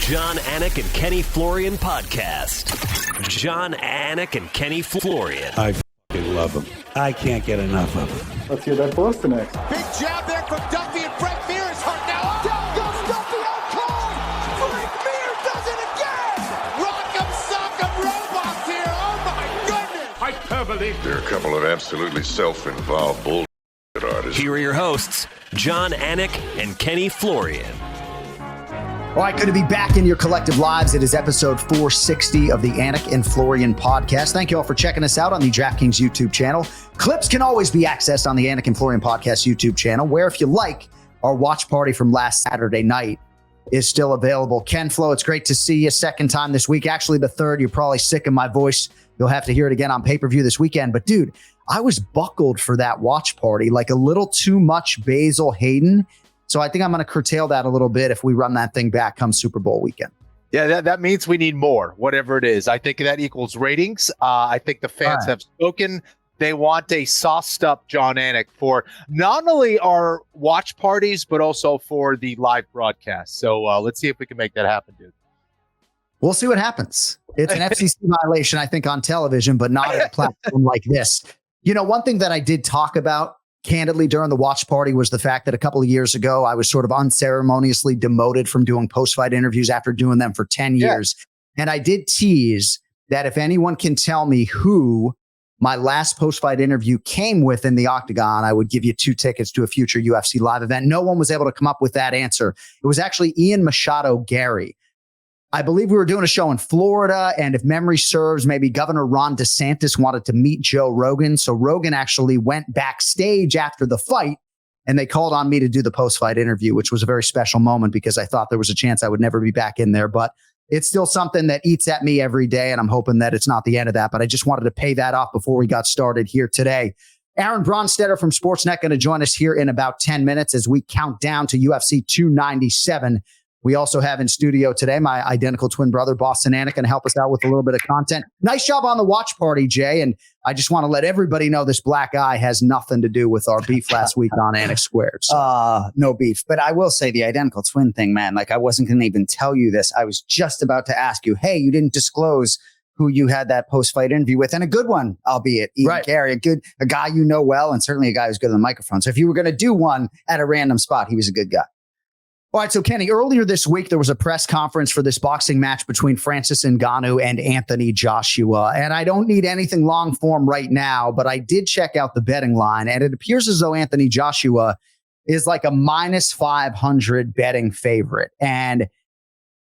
John, Anik, and Kenny Florian podcast. John, Anik, and Kenny Florian. I f***ing love them. I can't get enough of them. Let's hear that Boston next. Big jab there from Duffy, and Frank Mir is hurt now. Down goes Duffy, out cold. Frank Mir does it again. Rock'em sock'em robots here. Oh my goodness. Hyperbole. There are a couple of absolutely self-involved bullshit artists. Here are your hosts, John, Anik, and Kenny Florian. All right, good to be back in your collective lives. It is episode 460 of the Anik and Florian podcast. Thank you all for checking us out on the DraftKings YouTube channel. Clips can always be accessed on the Anik and Florian podcast YouTube channel, where if you like, our watch party from last Saturday night is still available. KenFlo, it's great to see you second time this week. Actually, the third. You're probably sick of my voice. You'll have to hear it again on pay-per-view this weekend. But dude, I was buckled for that watch party, like a little too much Basil Hayden. So I think I'm going to curtail that a little bit if we run that thing back come Super Bowl weekend. Yeah, that means we need more, whatever it is. I think that equals ratings. I think the fans have spoken. They want a sauced up John Anik for not only our watch parties, but also for the live broadcast. So let's see if we can make that happen, dude. We'll see what happens. It's an FCC violation, I think, on television, but not on a platform like this. You know, one thing that I did talk about candidly during the watch party was the fact that a couple of years ago, I was sort of unceremoniously demoted from doing post-fight interviews after doing them for 10 years. And I did tease that if anyone can tell me who my last post-fight interview came with in the octagon, I would give you 2 tickets to a future UFC live event. No one was able to come up with that answer. It was actually Ian Machado Gary. I believe we were doing a show in Florida, and if memory serves, maybe Governor Ron DeSantis wanted to meet Joe Rogan. So Rogan actually went backstage after the fight, and they called on me to do the post-fight interview, which was a very special moment because I thought there was a chance I would never be back in there. But it's still something that eats at me every day, and I'm hoping that it's not the end of that. But I just wanted to pay that off before we got started here today. Aaron Bronsteter from Sportsnet going to join us here in about 10 minutes as we count down to UFC 297. We also have in studio today my identical twin brother, Boston Anik, going to help us out with a little bit of content. Nice job on the watch party, Jay. And I just want to let everybody know this black eye has nothing to do with our beef last week on Anik Squared. So. No beef. But I will say the identical twin thing, man, like I wasn't going to even tell you this. I was just about to ask you, hey, you didn't disclose who you had that post-fight interview with, and a good one, albeit Ian Gary, a guy you know well, and certainly a guy who's good on the microphone. So if you were going to do one at a random spot, he was a good guy. All right, so Kenny, earlier this week, there was a press conference for this boxing match between Francis Ngannou and Anthony Joshua. And I don't need anything long form right now, but I did check out the betting line, and it appears as though Anthony Joshua is like a minus 500 betting favorite. And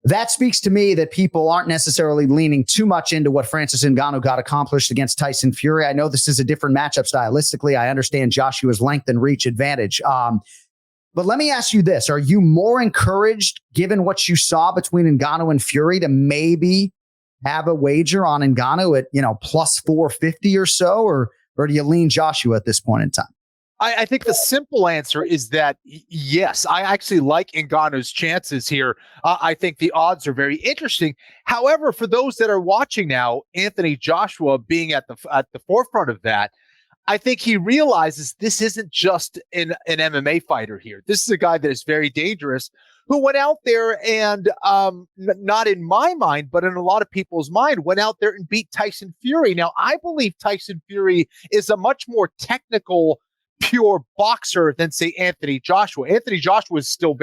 that speaks to me that people aren't necessarily leaning too much into what Francis Ngannou got accomplished against Tyson Fury. I know this is a different matchup stylistically. I understand Joshua's length and reach advantage. But let me ask you this. Are you more encouraged, given what you saw between Ngannou and Fury, to maybe have a wager on Ngannou at, plus 450 or so? Or do you lean Joshua at this point in time? I think the simple answer is that, yes, I actually like Ngannou's chances here. I think the odds are very interesting. However, for those that are watching now, Anthony Joshua being at the forefront of that, I think he realizes this isn't just an MMA fighter here. This is a guy that is very dangerous, who went out there and, not in my mind, but in a lot of people's mind, went out there and beat Tyson Fury. Now, I believe Tyson Fury is a much more technical, pure boxer than, say, Anthony Joshua. Anthony Joshua is still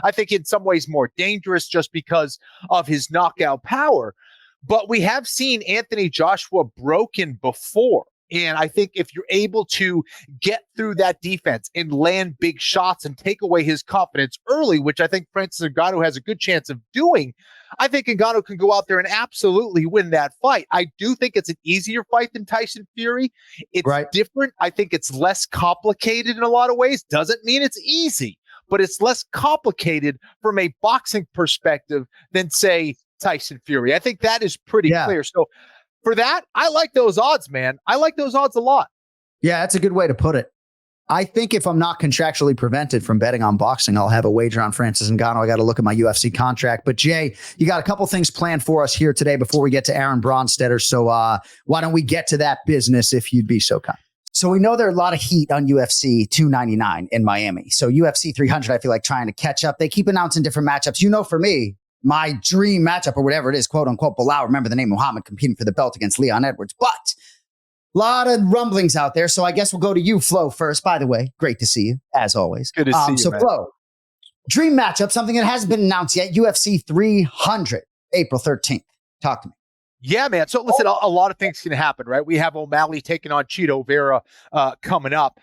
I think in some ways more dangerous just because of his knockout power. But we have seen Anthony Joshua broken before. And I think if you're able to get through that defense and land big shots and take away his confidence early, which I think Francis Ngannou has a good chance of doing, I think Ngannou can go out there and absolutely win that fight. I do think it's an easier fight than Tyson Fury. It's different. I think it's less complicated in a lot of ways. Doesn't mean it's easy, but it's less complicated from a boxing perspective than, say, Tyson Fury. I think that is pretty clear. So for that, I like those odds, man. I like those odds a lot. Yeah, that's a good way to put it. I think if I'm not contractually prevented from betting on boxing, I'll have a wager on Francis Ngannou. I got to look at my UFC contract. But Jay, you got a couple things planned for us here today before we get to Aaron Bronsteter. So why don't we get to that business if you'd be so kind? So we know there are a lot of heat on UFC 299 in Miami. So UFC 300, I feel like trying to catch up. They keep announcing different matchups. You know, for me, my dream matchup or whatever it is, quote unquote. Bilal, remember the name Muhammad competing for the belt against Leon Edwards. But a lot of rumblings out there. So I guess we'll go to you, Flo, first. By the way, great to see you, as always. Good to see you, So, man. Flo, dream matchup, something that hasn't been announced yet, UFC 300, April 13th. Talk to me. Yeah, man. So listen, a lot of things can happen, right? We have O'Malley taking on Cheeto Vera coming up.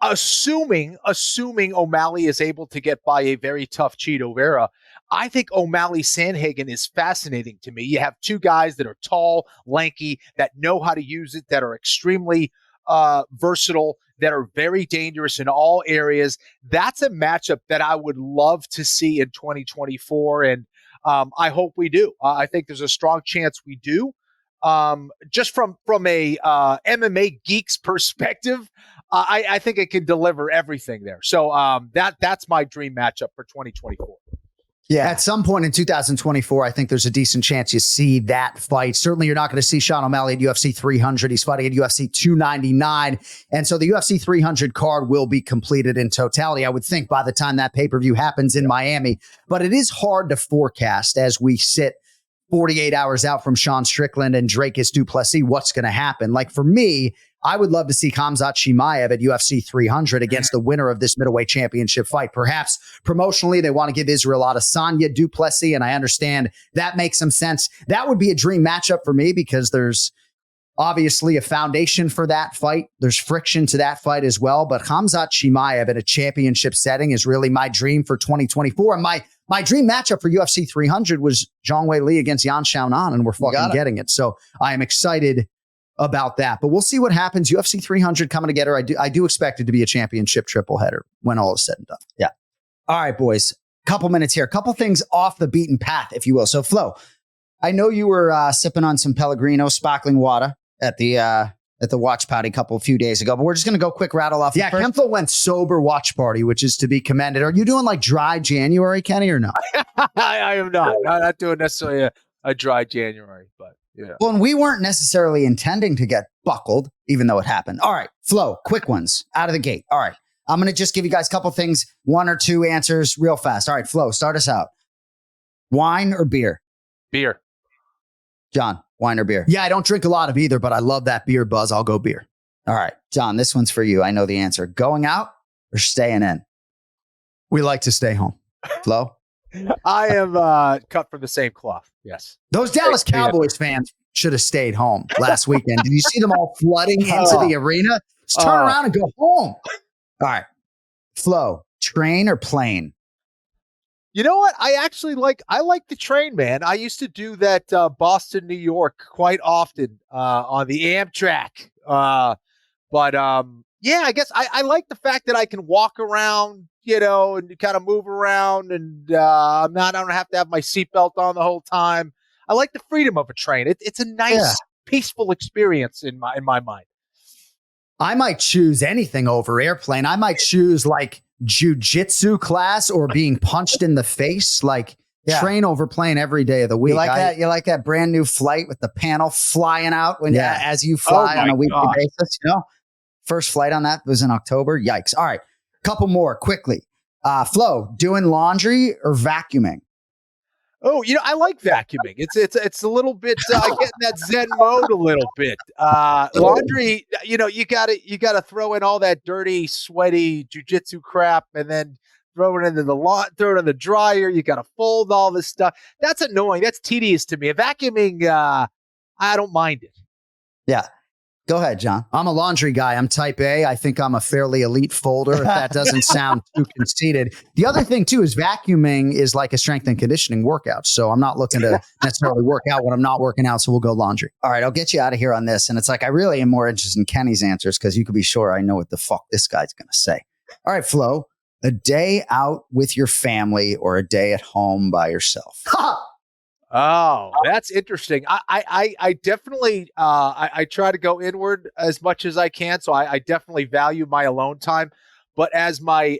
Assuming O'Malley is able to get by a very tough Cheeto Vera, I think O'Malley Sandhagen is fascinating to me. You have two guys that are tall, lanky, that know how to use it, that are extremely versatile, that are very dangerous in all areas. That's a matchup that I would love to see in 2024, and I hope we do. I think there's a strong chance we do. Just from a MMA geek's perspective, I think it can deliver everything there. So that's my dream matchup for 2024. Yeah. At some point in 2024, I think there's a decent chance you see that fight. Certainly, you're not going to see Sean O'Malley at UFC 300. He's fighting at UFC 299. And so the UFC 300 card will be completed in totality, I would think, by the time that pay-per-view happens in Miami. But it is hard to forecast as we sit 48 hours out from Sean Strickland and Dracus du Plessis what's going to happen. Like for me, I would love to see Khamzat Chimaev at UFC 300 against the winner of this middleweight championship fight. Perhaps promotionally, they want to give Israel Adesanya du Plessis, and I understand that makes some sense. That would be a dream matchup for me because there's obviously a foundation for that fight. There's friction to that fight as well. But Khamzat Chimaev at a championship setting is really my dream for 2024. And my dream matchup for UFC 300 was Zhang Wei Li against Yan Xiaonan, and we're fucking getting it. So I am excited about that, but we'll see what happens. UFC 300 coming together. I do expect it to be a championship triple header when all is said and done. Yeah. All right, boys. Couple minutes here. Couple things off the beaten path, if you will. So, Flo, I know you were sipping on some Pellegrino sparkling water at the watch party a few days ago, but we're just going to go quick rattle off. Yeah, KenFlo went sober watch party, which is to be commended. Are you doing like dry January, Kenny, or no? I am not. I'm not doing necessarily a dry January, but yeah. Well, and we weren't necessarily intending to get buckled, even though it happened. All right, Flo, quick ones out of the gate. All right, I'm going to just give you guys a couple things, one or two answers real fast. All right, Flo, start us out. Wine or beer? Beer. John, wine or beer? Yeah, I don't drink a lot of either, but I love that beer buzz. I'll go beer. All right, John, this one's for you. I know the answer. Going out or staying in? We like to stay home. Flo? I am cut from the same cloth. Yes. Those Dallas Cowboys fans should have stayed home last weekend. Did you see them all flooding into the arena? Just turn around and go home. All right. Flo, train or plane? You know what? I like the train, man. I used to do that Boston, New York quite often on the Amtrak. Yeah, I guess I like the fact that I can walk around, and kind of move around, and I don't have to have my seatbelt on the whole time. I like the freedom of a train. It's a nice, peaceful experience in my mind. I might choose anything over airplane. I might choose like jujitsu class or being punched in the face, like train over plane every day of the week. You like that? You like that brand new flight with the panel flying out as you fly on a weekly basis? First flight on that was in October. Yikes. All right. Couple more quickly. Flo, doing laundry or vacuuming? Oh, I like vacuuming. It's a little bit. I get in that Zen mode a little bit. Laundry, you gotta throw in all that dirty, sweaty jujitsu crap, and then throw it into throw it in the dryer. You gotta fold all this stuff. That's annoying. That's tedious to me. Vacuuming, I don't mind it. Yeah. Go ahead, John. I'm a laundry guy. I'm type A. I think I'm a fairly elite folder, if that doesn't sound too conceited. The other thing, too, is vacuuming is like a strength and conditioning workout. So I'm not looking to necessarily work out when I'm not working out. So we'll go laundry. All right, I'll get you out of here on this. And it's like I really am more interested in Kenny's answers because you could be sure I know what the fuck this guy's going to say. All right, Flo, a day out with your family or a day at home by yourself? Oh, that's interesting. I definitely I try to go inward as much as I can, so I definitely value my alone time. But as my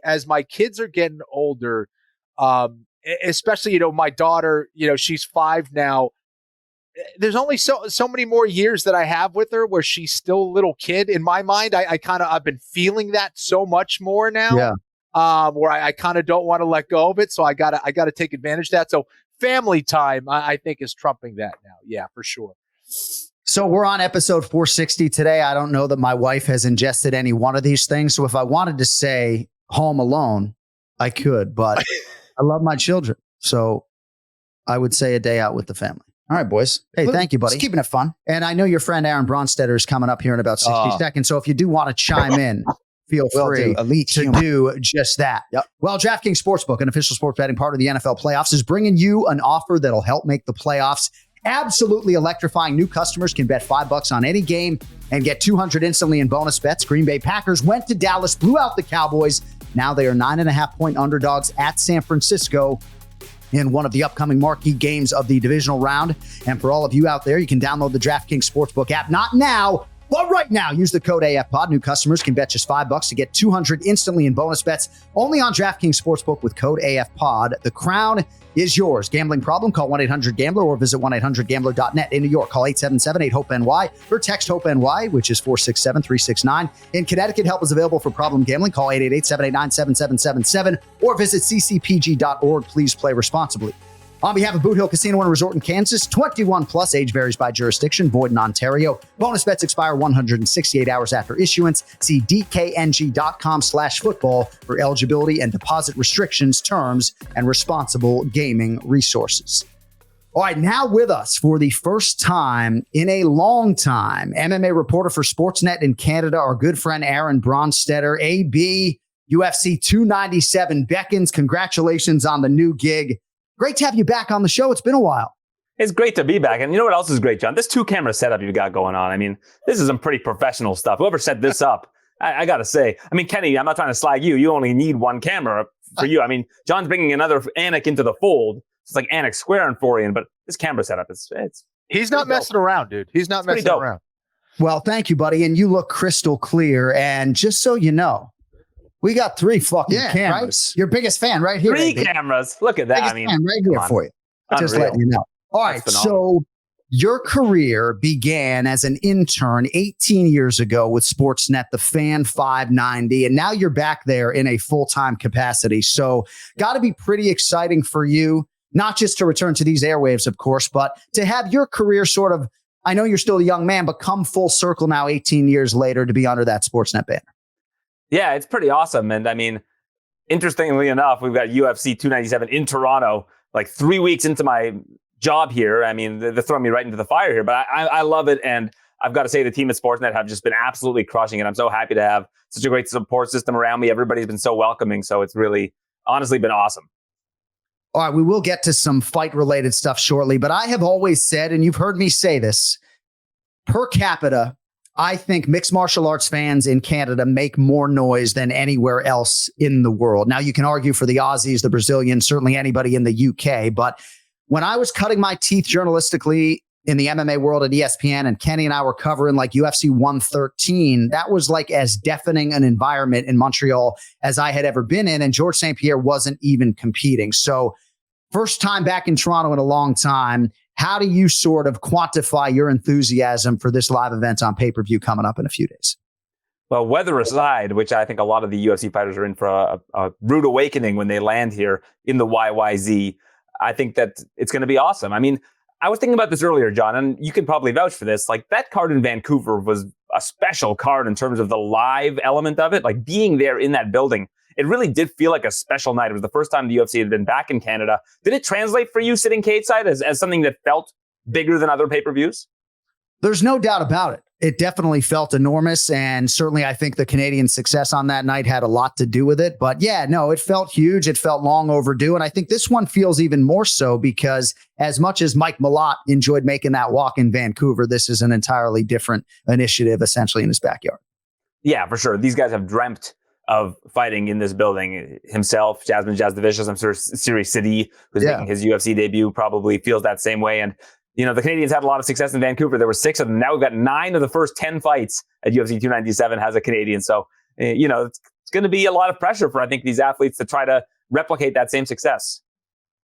kids are getting older, especially my daughter, she's 5 now. There's only so many more years that I have with her where she's still a little kid. In my mind, I've been feeling that so much more now. Yeah. Where I kind of don't want to let go of it, so I gotta take advantage of that. So family time, I think, is trumping that now. Yeah, for sure. So we're on episode 460 today. I don't know that my wife has ingested any one of these things. So if I wanted to say Home Alone, I could, but I love my children. So I would say a day out with the family. All right, boys. Hey, thank you, buddy. Just keeping it fun. And I know your friend Aaron Bronsteter is coming up here in about 60 seconds. So if you do want to chime in, feel free to do just that. Yep. Well, DraftKings Sportsbook, an official sports betting partner of the NFL playoffs, is bringing you an offer that'll help make the playoffs absolutely electrifying. New customers can bet $5 on any game and get $200 instantly in bonus bets. Green Bay Packers went to Dallas, blew out the Cowboys. Now they are 9.5-point underdogs at San Francisco in one of the upcoming marquee games of the divisional round. And for all of you out there, you can download the DraftKings Sportsbook app. Not now, but right now. Use the code AFPOD. New customers can bet just $5 to get $200 instantly in bonus bets. Only on DraftKings Sportsbook with code AFPOD. The crown is yours. Gambling problem? Call 1-800-GAMBLER or visit 1-800-GAMBLER.net. In New York, call 877-8-HOPE-NY or text HOPE-NY, which is 467-369. In Connecticut, help is available for problem gambling. Call 888-789-7777 or visit ccpg.org. Please play responsibly. On behalf of Boot Hill Casino and Resort in Kansas, 21 plus, age varies by jurisdiction, void in Ontario. Bonus bets expire 168 hours after issuance. See dkng.com/football for eligibility and deposit restrictions, terms, and responsible gaming resources. All right, now with us for the first time in a long time, MMA reporter for Sportsnet in Canada, our good friend Aaron Bronsteter. AB, UFC 297 beckons. Congratulations on the new gig. Great to have you back on the show. It's been a while. It's great to be back. And you know what else is great, John? This 2-camera setup you've got going on. I mean, this is some pretty professional stuff. Whoever set this up, I got to say. I mean, Kenny, I'm not trying to slag you. You only need one camera for you. I mean, John's bringing another Anik into the fold. It's like Anik Square and Florian, but this camera setup, he's not messing around, dude. He's not messing around. Well, thank you, buddy. And you look crystal clear. And just so you know, we got 3 fucking cameras. Right? Your biggest fan right here. 3 cameras. Look at that. Biggest fan right here for you. Just letting you know. All right. So your career began as an intern 18 years ago with Sportsnet, the Fan 590. And now you're back there in a full-time capacity. So got to be pretty exciting for you, not just to return to these airwaves, of course, but to have your career sort of, I know you're still a young man, but come full circle now 18 years later to be under that Sportsnet banner. Yeah, it's pretty awesome. And I mean, interestingly enough, we've got UFC 297 in Toronto, like 3 weeks into my job here. I mean, they're throwing me right into the fire here, but I love it. And I've got to say the team at Sportsnet have just been absolutely crushing it. I'm so happy to have such a great support system around me. Everybody's been so welcoming. So it's really, honestly been awesome. All right, we will get to some fight-related stuff shortly, but I have always said, and you've heard me say this, per capita, I think mixed martial arts fans in Canada make more noise than anywhere else in the world. Now, you can argue for the Aussies, the Brazilians, certainly anybody in the UK. But when I was cutting my teeth journalistically in the MMA world at ESPN and Kenny and I were covering like UFC 113, that was like as deafening an environment in Montreal as I had ever been in. And Georges St-Pierre wasn't even competing. So first time back in Toronto in a long time. How do you sort of quantify your enthusiasm for this live event on pay-per-view coming up in a few days? Well, weather aside, which I think a lot of the UFC fighters are in for a rude awakening when they land here in the YYZ, I think that it's going to be awesome. I mean, I was thinking about this earlier, John, and you can probably vouch for this. Like, that card in Vancouver was a special card in terms of the live element of it. Like, being there in that building, it really did feel like a special night. It was the first time the UFC had been back in Canada. Did it translate for you sitting cage-side as something that felt bigger than other pay-per-views? There's no doubt about it. It definitely felt enormous. And certainly I think the Canadian success on that night had a lot to do with it. But yeah, no, it felt huge. It felt long overdue. And I think this one feels even more so because as much as Mike Malott enjoyed making that walk in Vancouver, this is an entirely different initiative essentially in his backyard. Yeah, for sure. These guys have dreamt of fighting in this building himself. Jasmine Jasdavicius, I'm sure Siri Sidi, who's making his UFC debut, probably feels that same way. And, you know, the Canadians had a lot of success in Vancouver. There were 6 of them. Now we've got 9 of the first 10 fights at UFC 297 has a Canadian. So, you know, it's going to be a lot of pressure for, I think, these athletes to try to replicate that same success.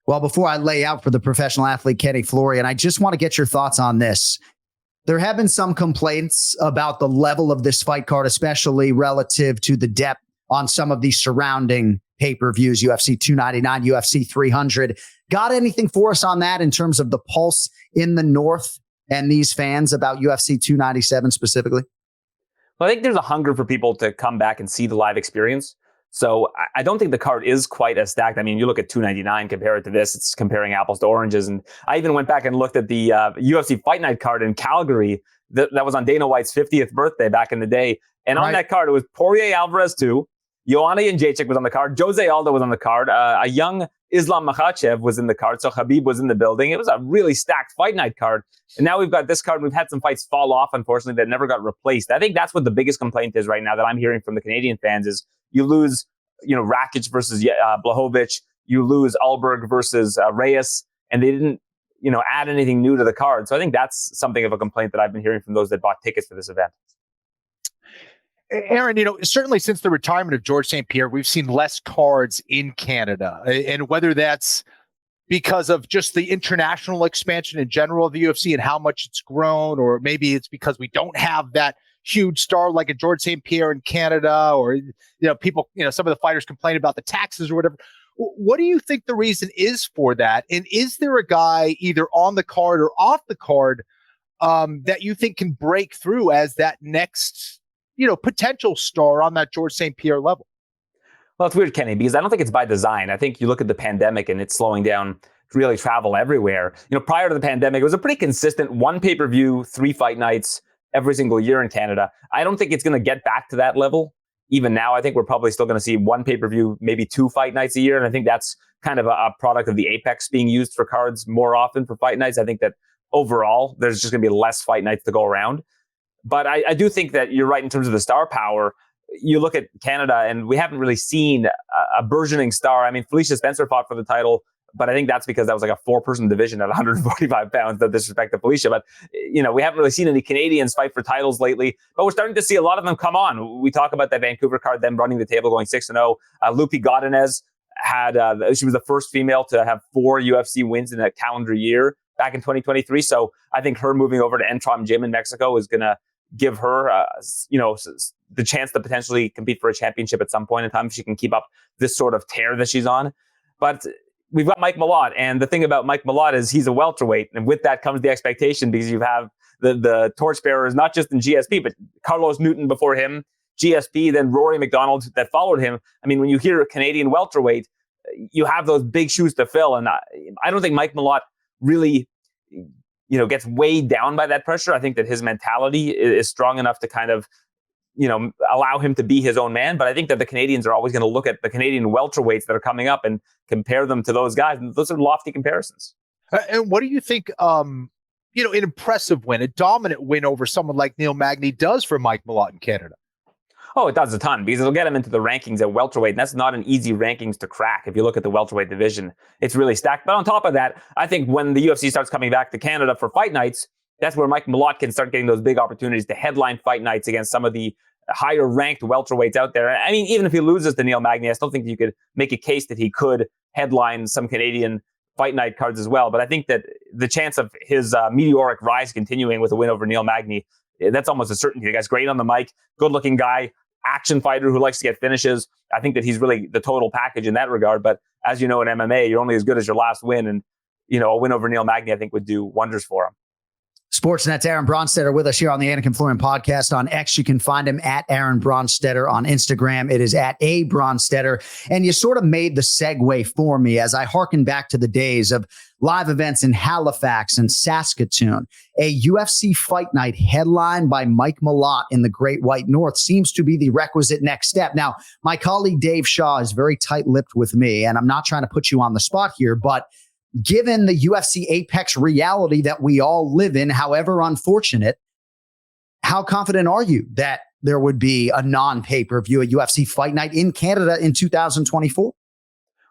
Well, before I lay out for the professional athlete, Anik Florian, I just want to get your thoughts on this. There have been some complaints about the level of this fight card, especially relative to the depth on some of the surrounding pay-per-views, UFC 299, UFC 300. Got anything for us on that in terms of the pulse in the North and these fans about UFC 297 specifically? Well, I think there's a hunger for people to come back and see the live experience. So I don't think the card is quite as stacked. I mean, you look at 299, compare it to this, it's comparing apples to oranges. And I even went back and looked at the UFC Fight Night card in Calgary that was on Dana White's 50th birthday back in the day. And on that card, it was Poirier Alvarez 2, Joanna Jędrzejczyk was on the card, Jose Aldo was on the card, a young Islam Makhachev was in the card, so Khabib was in the building. It was a really stacked Fight Night card. And now we've got this card. We've had some fights fall off, unfortunately, that never got replaced. I think that's what the biggest complaint is right now that I'm hearing from the Canadian fans is you lose, Rakic versus Blachowicz, you lose Alberg versus Reyes, and they didn't, add anything new to the card. So I think that's something of a complaint that I've been hearing from those that bought tickets for this event. Aaron, certainly since the retirement of Georges St-Pierre, we've seen less cards in Canada. And whether that's because of just the international expansion in general of the UFC and how much it's grown, or maybe it's because we don't have that huge star like a Georges St-Pierre in Canada, or, people, some of the fighters complain about the taxes or whatever. What do you think the reason is for that? And is there a guy either on the card or off the card that you think can break through as that next potential star on that Georges St-Pierre level? Well, it's weird, Kenny, because I don't think it's by design. I think you look at the pandemic and it's slowing down really travel everywhere. Prior to the pandemic, it was a pretty consistent 1 pay-per-view, 3 fight nights every single year in Canada. I don't think it's going to get back to that level. Even now, I think we're probably still going to see 1 pay-per-view, maybe 2 fight nights a year. And I think that's kind of a product of the Apex being used for cards more often for fight nights. I think that overall, there's just going to be less fight nights to go around. But I do think that you're right in terms of the star power. You look at Canada, and we haven't really seen a burgeoning star. I mean, Felicia Spencer fought for the title, but I think that's because that was like a 4-person division at 145 pounds. No disrespect to Felicia, but we haven't really seen any Canadians fight for titles lately. But we're starting to see a lot of them come on. We talk about that Vancouver card, them running the table, going 6-0. Lupi Godinez she was the first female to have 4 UFC wins in a calendar year back in 2023. So I think her moving over to Entrom Gym in Mexico is going to give her, the chance to potentially compete for a championship at some point in time if she can keep up this sort of tear that she's on. But we've got Mike Malott, and the thing about Mike Malott is he's a welterweight, and with that comes the expectation because you have the torchbearers not just in GSP, but Carlos Newton before him, GSP, then Rory McDonald that followed him. I mean, when you hear a Canadian welterweight, you have those big shoes to fill, and I don't think Mike Malott really gets weighed down by that pressure. I think that his mentality is strong enough to kind of, allow him to be his own man. But I think that the Canadians are always going to look at the Canadian welterweights that are coming up and compare them to those guys. And those are lofty comparisons. And what do you think, an impressive win, a dominant win over someone like Neil Magny does for Mike Malott in Canada? Oh, it does a ton because it'll get him into the rankings at welterweight. And that's not an easy rankings to crack. If you look at the welterweight division, it's really stacked. But on top of that, I think when the UFC starts coming back to Canada for fight nights, that's where Mike Malott can start getting those big opportunities to headline fight nights against some of the higher ranked welterweights out there. I mean, even if he loses to Neil Magny, I still think you could make a case that he could headline some Canadian fight night cards as well. But I think that the chance of his meteoric rise continuing with a win over Neil Magny, that's almost a certainty. The guy's great on the mic, good looking guy, action fighter who likes to get finishes. I think that he's really the total package in that regard. But as you know, in MMA, you're only as good as your last win. And, a win over Neil Magny, I think, would do wonders for him. Sportsnet's Aaron Bronsteter with us here on the Anik Florian podcast. On X, you can find him at Aaron Bronsteter. On Instagram, it is at A Bronsteter. And you sort of made the segue for me as I hearken back to the days of live events in Halifax and Saskatoon. A UFC fight night headlined by Mike Malott in the Great White North seems to be the requisite next step. Now, my colleague Dave Shaw is very tight-lipped with me, and I'm not trying to put you on the spot here, but given the UFC Apex reality that we all live in, however unfortunate, how confident are you that there would be a non-pay-per-view, a UFC fight night in Canada in 2024?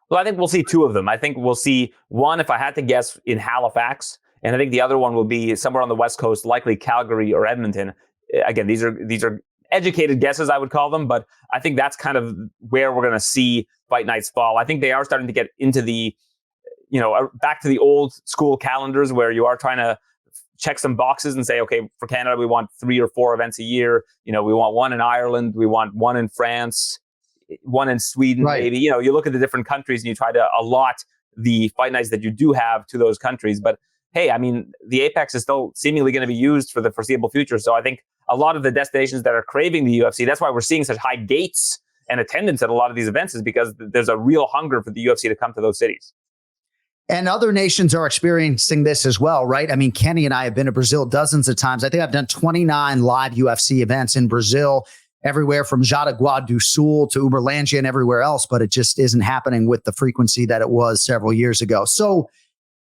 Well, I think we'll see 2 of them. I think we'll see one, if I had to guess, in Halifax, and I think the other one will be somewhere on the West Coast, likely Calgary or Edmonton. Again, these are educated guesses, I would call them, but I think that's kind of where we're going to see fight nights fall. I think they are starting to get into the back to the old school calendars where you are trying to check some boxes and say, okay, for Canada, we want 3 or 4 events a year. We want one in Ireland. We want one in France. one in Sweden, maybe. You know, you look at the different countries and you try to allot the fight nights that you do have to those countries. But hey, I mean, the Apex is still seemingly going to be used for the foreseeable future. So I think a lot of the destinations that are craving the UFC, that's why we're seeing such high gates and attendance at a lot of these events, is because there's a real hunger for the UFC to come to those cities. And other nations are experiencing this as well, right? I mean, Kenny and I have been to Brazil dozens of times. I think I've done 29 live UFC events in Brazil, everywhere from Jaraguá do Sul to Uberlândia and everywhere else, but it just isn't happening with the frequency that it was several years ago. So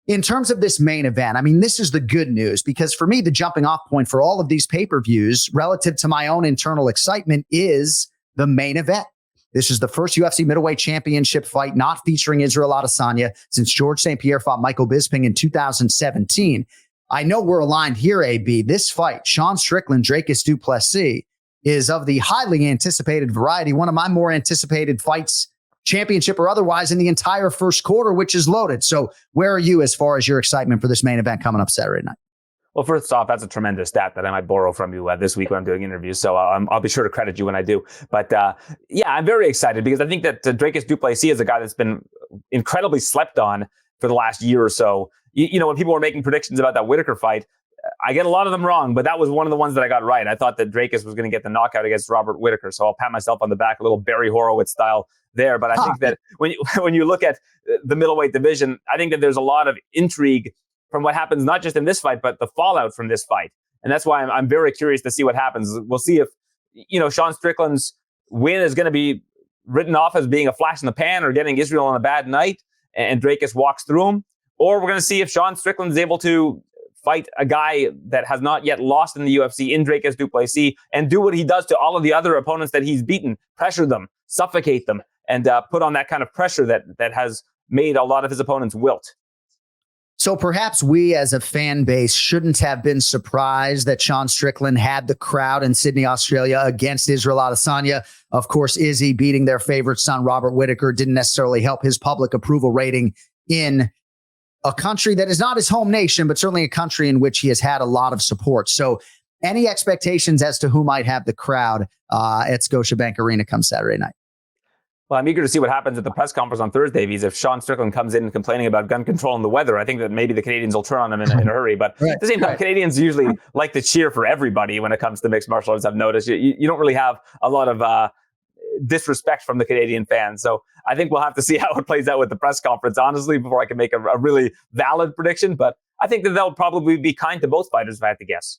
in terms of this main event, I mean, this is the good news, because for me, the jumping off point for all of these pay-per-views relative to my own internal excitement is the main event. This is the first UFC middleweight championship fight not featuring Israel Adesanya since George St. Pierre fought Michael Bisping in 2017. I know we're aligned here, AB. This fight, Sean Strickland, Dricus du Plessis, is of the highly anticipated variety, one of my more anticipated fights, championship or otherwise, in the entire first quarter, which is loaded. So where are you as far as your excitement for this main event coming up Saturday night? Well, first off, that's a tremendous stat that I might borrow from you this week when I'm doing interviews. So I'll be sure to credit you when I do. But yeah, I'm very excited because I think that Dricus du Plessis is a guy that's been incredibly slept on for the last year or so. You know, when people were making predictions about that Whitaker fight, I get a lot of them wrong, but that was one of the ones that I got right. I thought that Dricus was going to get the knockout against Robert Whitaker. So I'll pat myself on the back, a little Barry Horowitz style there. But I think that when you look at the middleweight division, I think that there's a lot of intrigue from what happens, not just in this fight, but the fallout from this fight. And that's why I'm very curious to see what happens. We'll see if, you know, Sean Strickland's win is going to be written off as being a flash in the pan or getting Israel on a bad night and Dricus walks through him. Or we're going to see if Sean Strickland is able to fight a guy that has not yet lost in the UFC in Dricus du Plessis and do what he does to all of the other opponents that he's beaten, pressure them, suffocate them, and put on that kind of pressure that has made a lot of his opponents wilt. So perhaps we as a fan base shouldn't have been surprised that Sean Strickland had the crowd in Sydney, Australia against Israel Adesanya. Of course, Izzy beating their favorite son, Robert Whitaker, didn't necessarily help his public approval rating in a country that is not his home nation, but certainly a country in which he has had a lot of support. So any expectations as to who might have the crowd at Scotiabank Arena come Saturday night? Well, I'm eager to see what happens at the press conference on Thursday, because if Sean Strickland comes in complaining about gun control and the weather, I think that maybe the Canadians will turn on him in a hurry. But at the same time, Canadians usually like to cheer for everybody when it comes to mixed martial arts. I've noticed you don't really have a lot of disrespect from the Canadian fans. So I think we'll have to see how it plays out with the press conference, honestly, before I can make a really valid prediction. But I think that they'll probably be kind to both fighters, if I had to guess.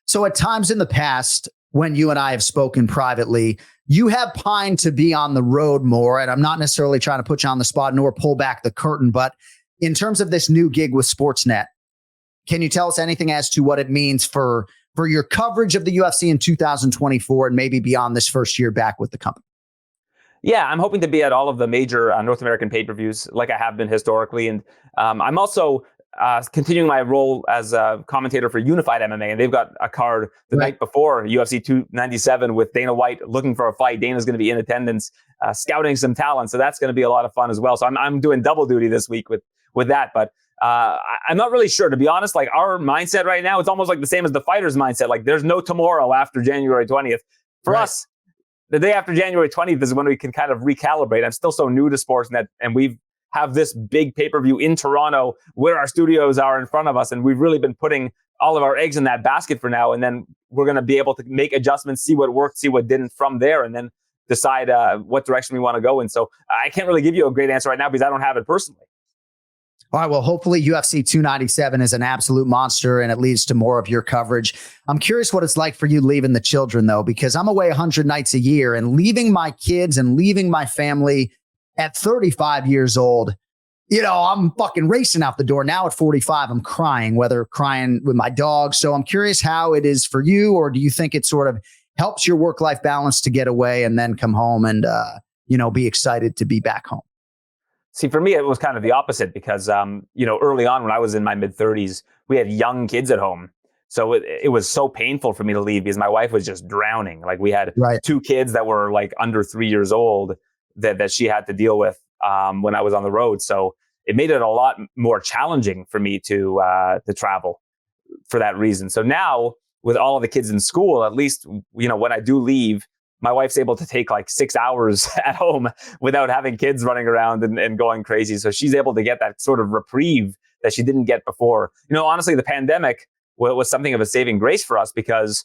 So at times in the past, when you and I have spoken privately, you have pined to be on the road more. And I'm not necessarily trying to put you on the spot nor pull back the curtain, but in terms of this new gig with Sportsnet, can you tell us anything as to what it means for your coverage of the UFC in 2024 and maybe beyond this first year back with the company? Yeah, I'm hoping to be at all of the major North American pay-per-views like I have been historically. And I'm also continuing my role as a commentator for Unified MMA, and they've got a card the night before UFC 297 with Dana White looking for a fight. Dana's going to be in attendance, scouting some talent, so that's going to be a lot of fun as well. So I'm doing double duty this week with that, but I'm not really sure, to be honest. Like, our mindset right now, it's almost like the same as the fighters' mindset. Like, there's no tomorrow after January 20th. For us, the day after January 20th is when we can kind of recalibrate. I'm still so new to Sportsnet, and we have this big pay-per-view in Toronto where our studios are in front of us, and we've really been putting all of our eggs in that basket for now, and then we're going to be able to make adjustments, see what worked, see what didn't from there, and then decide what direction we want to go in. So I can't really give you a great answer right now because I don't have it personally. All right, well, hopefully UFC 297 is an absolute monster and it leads to more of your coverage. I'm curious what it's like for you leaving the children, though, because I'm away 100 nights a year, and leaving my kids and leaving my family at 35 years old, you know, I'm fucking racing out the door. Now at 45, I'm crying, whether crying with my dog. So I'm curious how it is for you, or do you think it sort of helps your work-life balance to get away and then come home and, be excited to be back home? See, for me, it was kind of the opposite because, early on when I was in my mid-30s, we had young kids at home. So it was so painful for me to leave because my wife was just drowning. Like, we had two kids that were like under 3 years old that she had to deal with when I was on the road. So it made it a lot more challenging for me to travel for that reason. So now with all of the kids in school, at least, when I do leave, my wife's able to take like 6 hours at home without having kids running around and going crazy. So she's able to get that sort of reprieve that she didn't get before. Honestly, the pandemic was something of a saving grace for us, because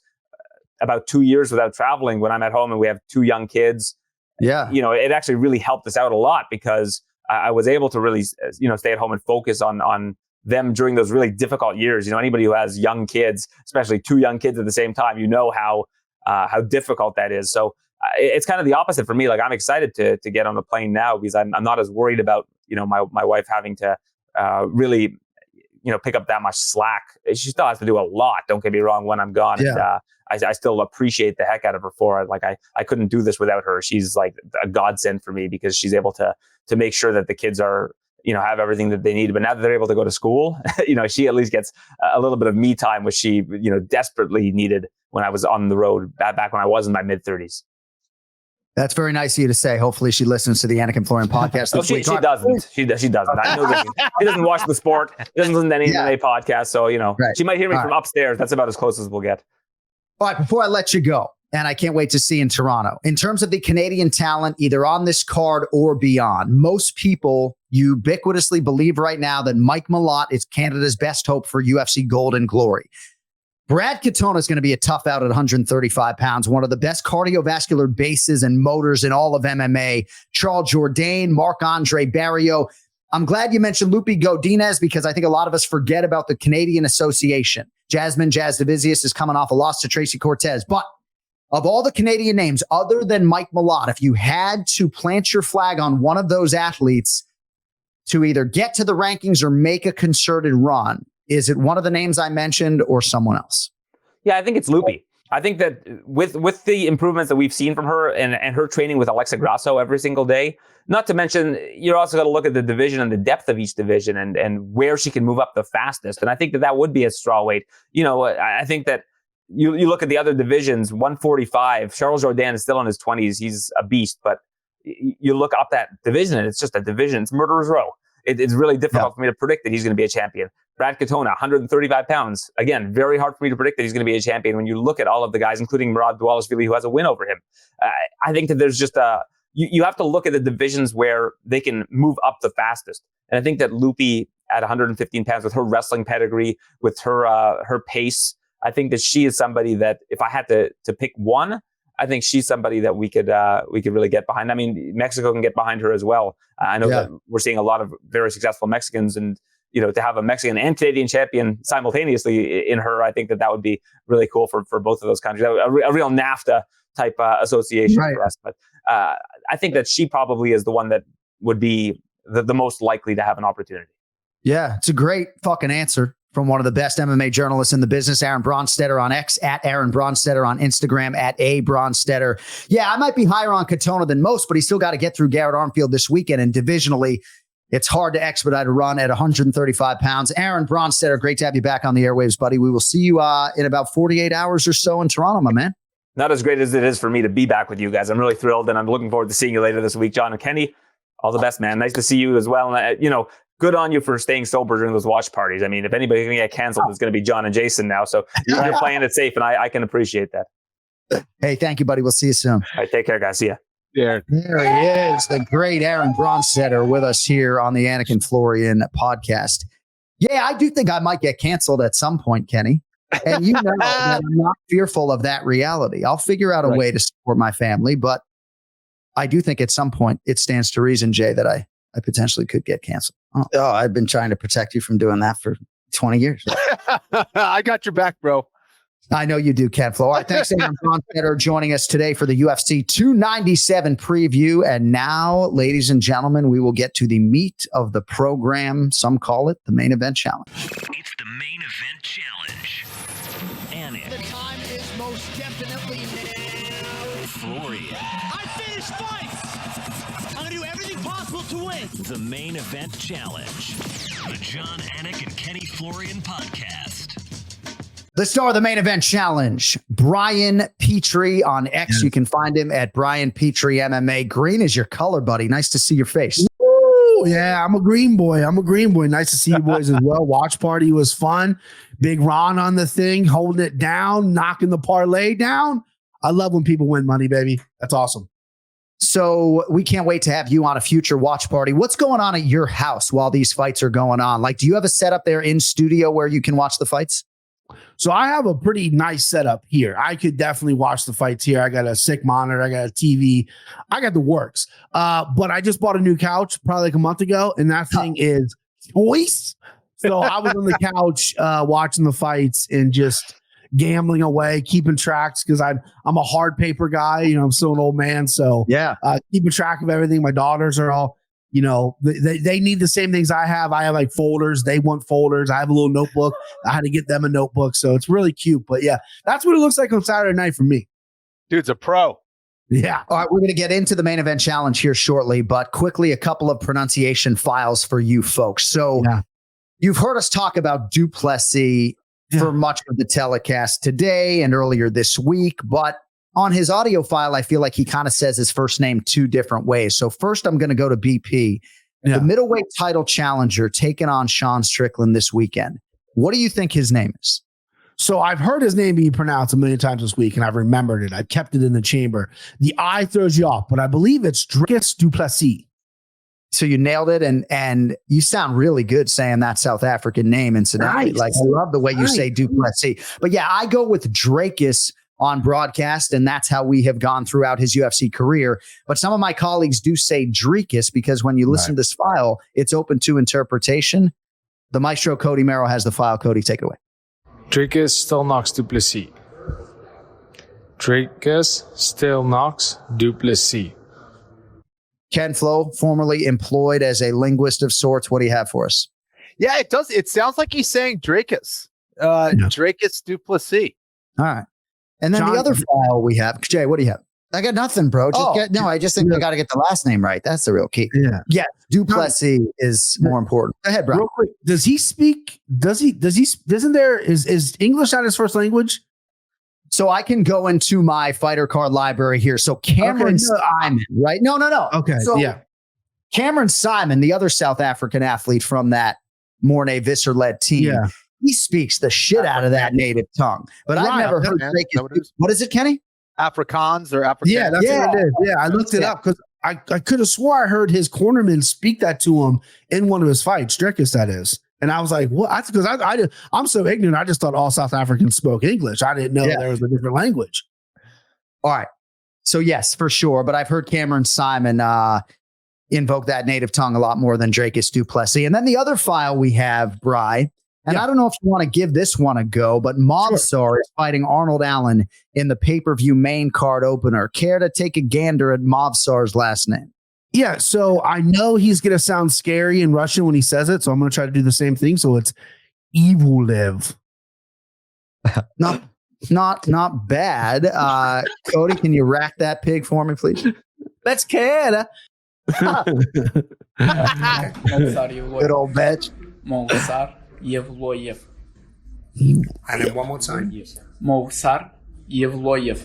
about 2 years without traveling, when I'm at home and we have 2 young kids, it actually really helped us out a lot, because I was able to really, stay at home and focus on them during those really difficult years. Anybody who has young kids, especially 2 young kids at the same time, how difficult that is. So it's kind of the opposite for me. Like, I'm excited to get on the plane now, because I'm not as worried about, my wife having to really, pick up that much slack. She still has to do a lot, don't get me wrong, when I'm gone. Yeah. And I still appreciate the heck out of her for it. Like, I couldn't do this without her. She's like a godsend for me, because she's able to make sure that the kids are, have everything that they need. But now that they're able to go to school, she at least gets a little bit of me time, which she, desperately needed when I was on the road back when I was in my mid-30s. That's very nice of you to say. Hopefully she listens to the Anik and Florian podcast this week. She doesn't. She doesn't. I know that she doesn't watch the sport. She doesn't listen to any MMA podcast. So, she might hear me from upstairs. That's about as close as we'll get. All right, before I let you go, and I can't wait to see in Toronto, in terms of the Canadian talent, either on this card or beyond, most people ubiquitously believe right now that Mike Malott is Canada's best hope for UFC gold and glory. Brad Katona is going to be a tough out at 135 pounds, one of the best cardiovascular bases and motors in all of MMA. Charles Jourdain, Marc-Andre Barrios. I'm glad you mentioned Lupi Godinez, because I think a lot of us forget about the Canadian Association. Jasmine Jasudavicius is coming off a loss to Tracy Cortez. But of all the Canadian names, other than Mike Malott, if you had to plant your flag on one of those athletes to either get to the rankings or make a concerted run, is it one of the names I mentioned or someone else? Yeah, I think it's Lupi. I think that with the improvements that we've seen from her and her training with Alexa Grasso every single day, not to mention, you're also going to look at the division and the depth of each division and where she can move up the fastest. And I think that would be a straw weight. I think that you look at the other divisions, 145, Charles Jourdain is still in his 20s. He's a beast, but you look up that division and it's just a division. It's murderer's row. It's really difficult for me to predict that he's going to be a champion. Brad Katona, 135 pounds. Again, very hard for me to predict that he's going to be a champion when you look at all of the guys, including Murad Dvalishvili, who has a win over him. I think that there's just you have to look at the divisions where they can move up the fastest. And I think that Lupi at 115 pounds, with her wrestling pedigree, with her pace, I think that she is somebody that if I had to pick one, I think she's somebody that we could really get behind. I mean, Mexico can get behind her as well. I know that we're seeing a lot of very successful Mexicans, and to have a Mexican and Canadian champion simultaneously in her, I think that would be really cool for both of those countries. A real NAFTA type association for us. But I think that she probably is the one that would be the most likely to have an opportunity. Yeah, it's a great fucking answer from one of the best MMA journalists in the business, Aaron Bronsteter on X, at Aaron Bronsteter on Instagram, at A Bronsteter. Yeah, I might be higher on Katona than most, but he's still got to get through Garrett Armfield this weekend. And divisionally, it's hard to expedite a run at 135 pounds. Aaron Bronsteter, great to have you back on the airwaves, buddy. We will see you in about 48 hours or so in Toronto, my man. Not as great as it is for me to be back with you guys. I'm really thrilled, and I'm looking forward to seeing you later this week. John and Kenny, all the best, man. Nice to see you as well. And, good on you for staying sober during those watch parties. I mean, if anybody's going to get canceled, it's going to be John and Jason now. So you're playing it safe, and I can appreciate that. Hey, thank you, buddy. We'll see you soon. All right, take care, guys. See ya. There he is, the great Aaron Bronsteter with us here on the Anik and Florian podcast. Yeah, I do think I might get canceled at some point, Kenny. And that I'm not fearful of that reality. I'll figure out a way to support my family, but I do think at some point it stands to reason, Jay, that I potentially could get canceled. Oh, I've been trying to protect you from doing that for 20 years. I got your back, bro. I know you do, KenFlo. All right, thanks, Aaron Bronsteter, joining us today for the UFC 297 preview. And now, ladies and gentlemen, we will get to the meat of the program. Some call it the main event challenge. It's the main event challenge. Anik. The time is most definitely now. Florian. I finish fights. I'm going to do everything possible to win. The main event challenge. The John Anik and Kenny Florian podcast. The star of the main event challenge, Brian Petrie on X. You can find him at Brian Petrie MMA. Green is your color, buddy. Nice to see your face. Woo, yeah, I'm a green boy. Nice to see you boys as well. Watch party was fun. Big Ron on the thing, holding it down, knocking the parlay down. I love when people win money, baby. That's awesome. So we can't wait to have you on a future watch party. What's going on at your house while these fights are going on? Like, do you have a setup there in studio where you can watch the fights? So I have a pretty nice setup here. I could definitely watch the fights here. I got a sick monitor. I got a TV. I got the works. But I just bought a new couch probably like a month ago, and that thing is choice. So I was on the couch watching the fights and just gambling away, keeping tracks because I'm a hard paper guy. I'm still an old man, so keeping track of everything. My daughters are all, they need the same things I have. I have like folders. They want folders. I have a little notebook. I had to get them a notebook, so it's really cute. But yeah, that's what it looks like on Saturday night for me. Dude's a pro. Yeah. All right, we're going to get into the main event challenge here shortly, but quickly a couple of pronunciation files for you folks. So you've heard us talk about du Plessis for much of the telecast today and earlier this week, but on his audio file, I feel like he kind of says his first name two different ways. So first, I'm going to go to BP, the middleweight title challenger taking on Sean Strickland this weekend. What do you think his name is? So I've heard his name being pronounced a million times this week, and I've remembered it. I've kept it in the chamber. The I throws you off, but I believe it's Dricus du Plessis. So you nailed it, and you sound really good saying that South African name, incidentally. Nice. Like, I love the way you say du Plessis. But yeah, I go with Dracus on broadcast, and that's how we have gone throughout his UFC career. But some of my colleagues do say Dricus because when you listen to this file, it's open to interpretation. The maestro Cody Merrill has the file. Cody, take it away. Dricus still knocks du Plessis. Dricus still knocks du Plessis. KenFlo, formerly employed as a linguist of sorts. What do you have for us? Yeah, it does. It sounds like he's saying Dracus. Dracus du Plessis. All right. And then the other file we have, Jay, what do you have? I got nothing, bro. I just think I got to get the last name right. That's the real key. Yeah. Du Plessis is more important. Go ahead, bro. Real quick, does he speak? Is English not his first language? So I can go into my fighter card library here. So Cameron Simon, right? No. Okay. So Cameron Simon, the other South African athlete from that Mornay Visser-led team, he speaks the shit out of that native tongue. But I've never heard what is it, Kenny? Afrikaans or Afrikaans? Yeah, that's what it is. Yeah, I looked it up because I could have swore I heard his cornerman speak that to him in one of his fights, Dricus, that is. And I was like, what? That's because I'm so ignorant. I just thought all South Africans spoke English. I didn't know there was a different language. All right. So yes, for sure. But I've heard Cameron Simon invoke that native tongue a lot more than Dracus du Plessis. And then the other file we have, Bri, and I don't know if you want to give this one a go, but Movsar is fighting Arnold Allen in the pay-per-view main card opener. Care to take a gander at Movsar's last name? Yeah, so I know he's going to sound scary in Russian when he says it, so I'm going to try to do the same thing. So it's Evulev. Not bad. Cody, can you rack that pig for me, please? Let's kid. Good old bitch. Movsar Yevloyev. And then one more time. Movsar Yevloyev.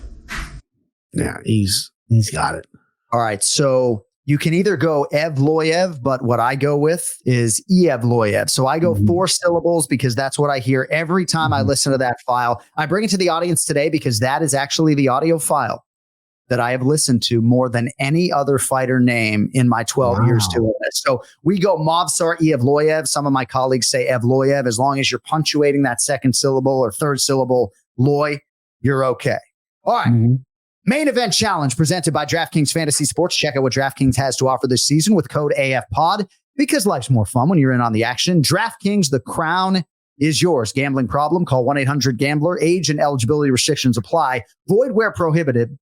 Yeah, he's got it. All right, so you can either go Evloyev, but what I go with is Evloyev. So I go 4 syllables because that's what I hear every time I listen to that file. I bring it to the audience today because that is actually the audio file that I have listened to more than any other fighter name in my 12 years doing this. So we go Movsar Evloyev. Some of my colleagues say Evloyev. As long as you're punctuating that second syllable or third syllable, Loy, you're okay. All right. Main event challenge presented by DraftKings Fantasy Sports. Check out what DraftKings has to offer this season with code AFPOD because life's more fun when you're in on the action. DraftKings, the crown is yours. Gambling problem? Call 1-800-GAMBLER. Age and eligibility restrictions apply. Void where prohibited.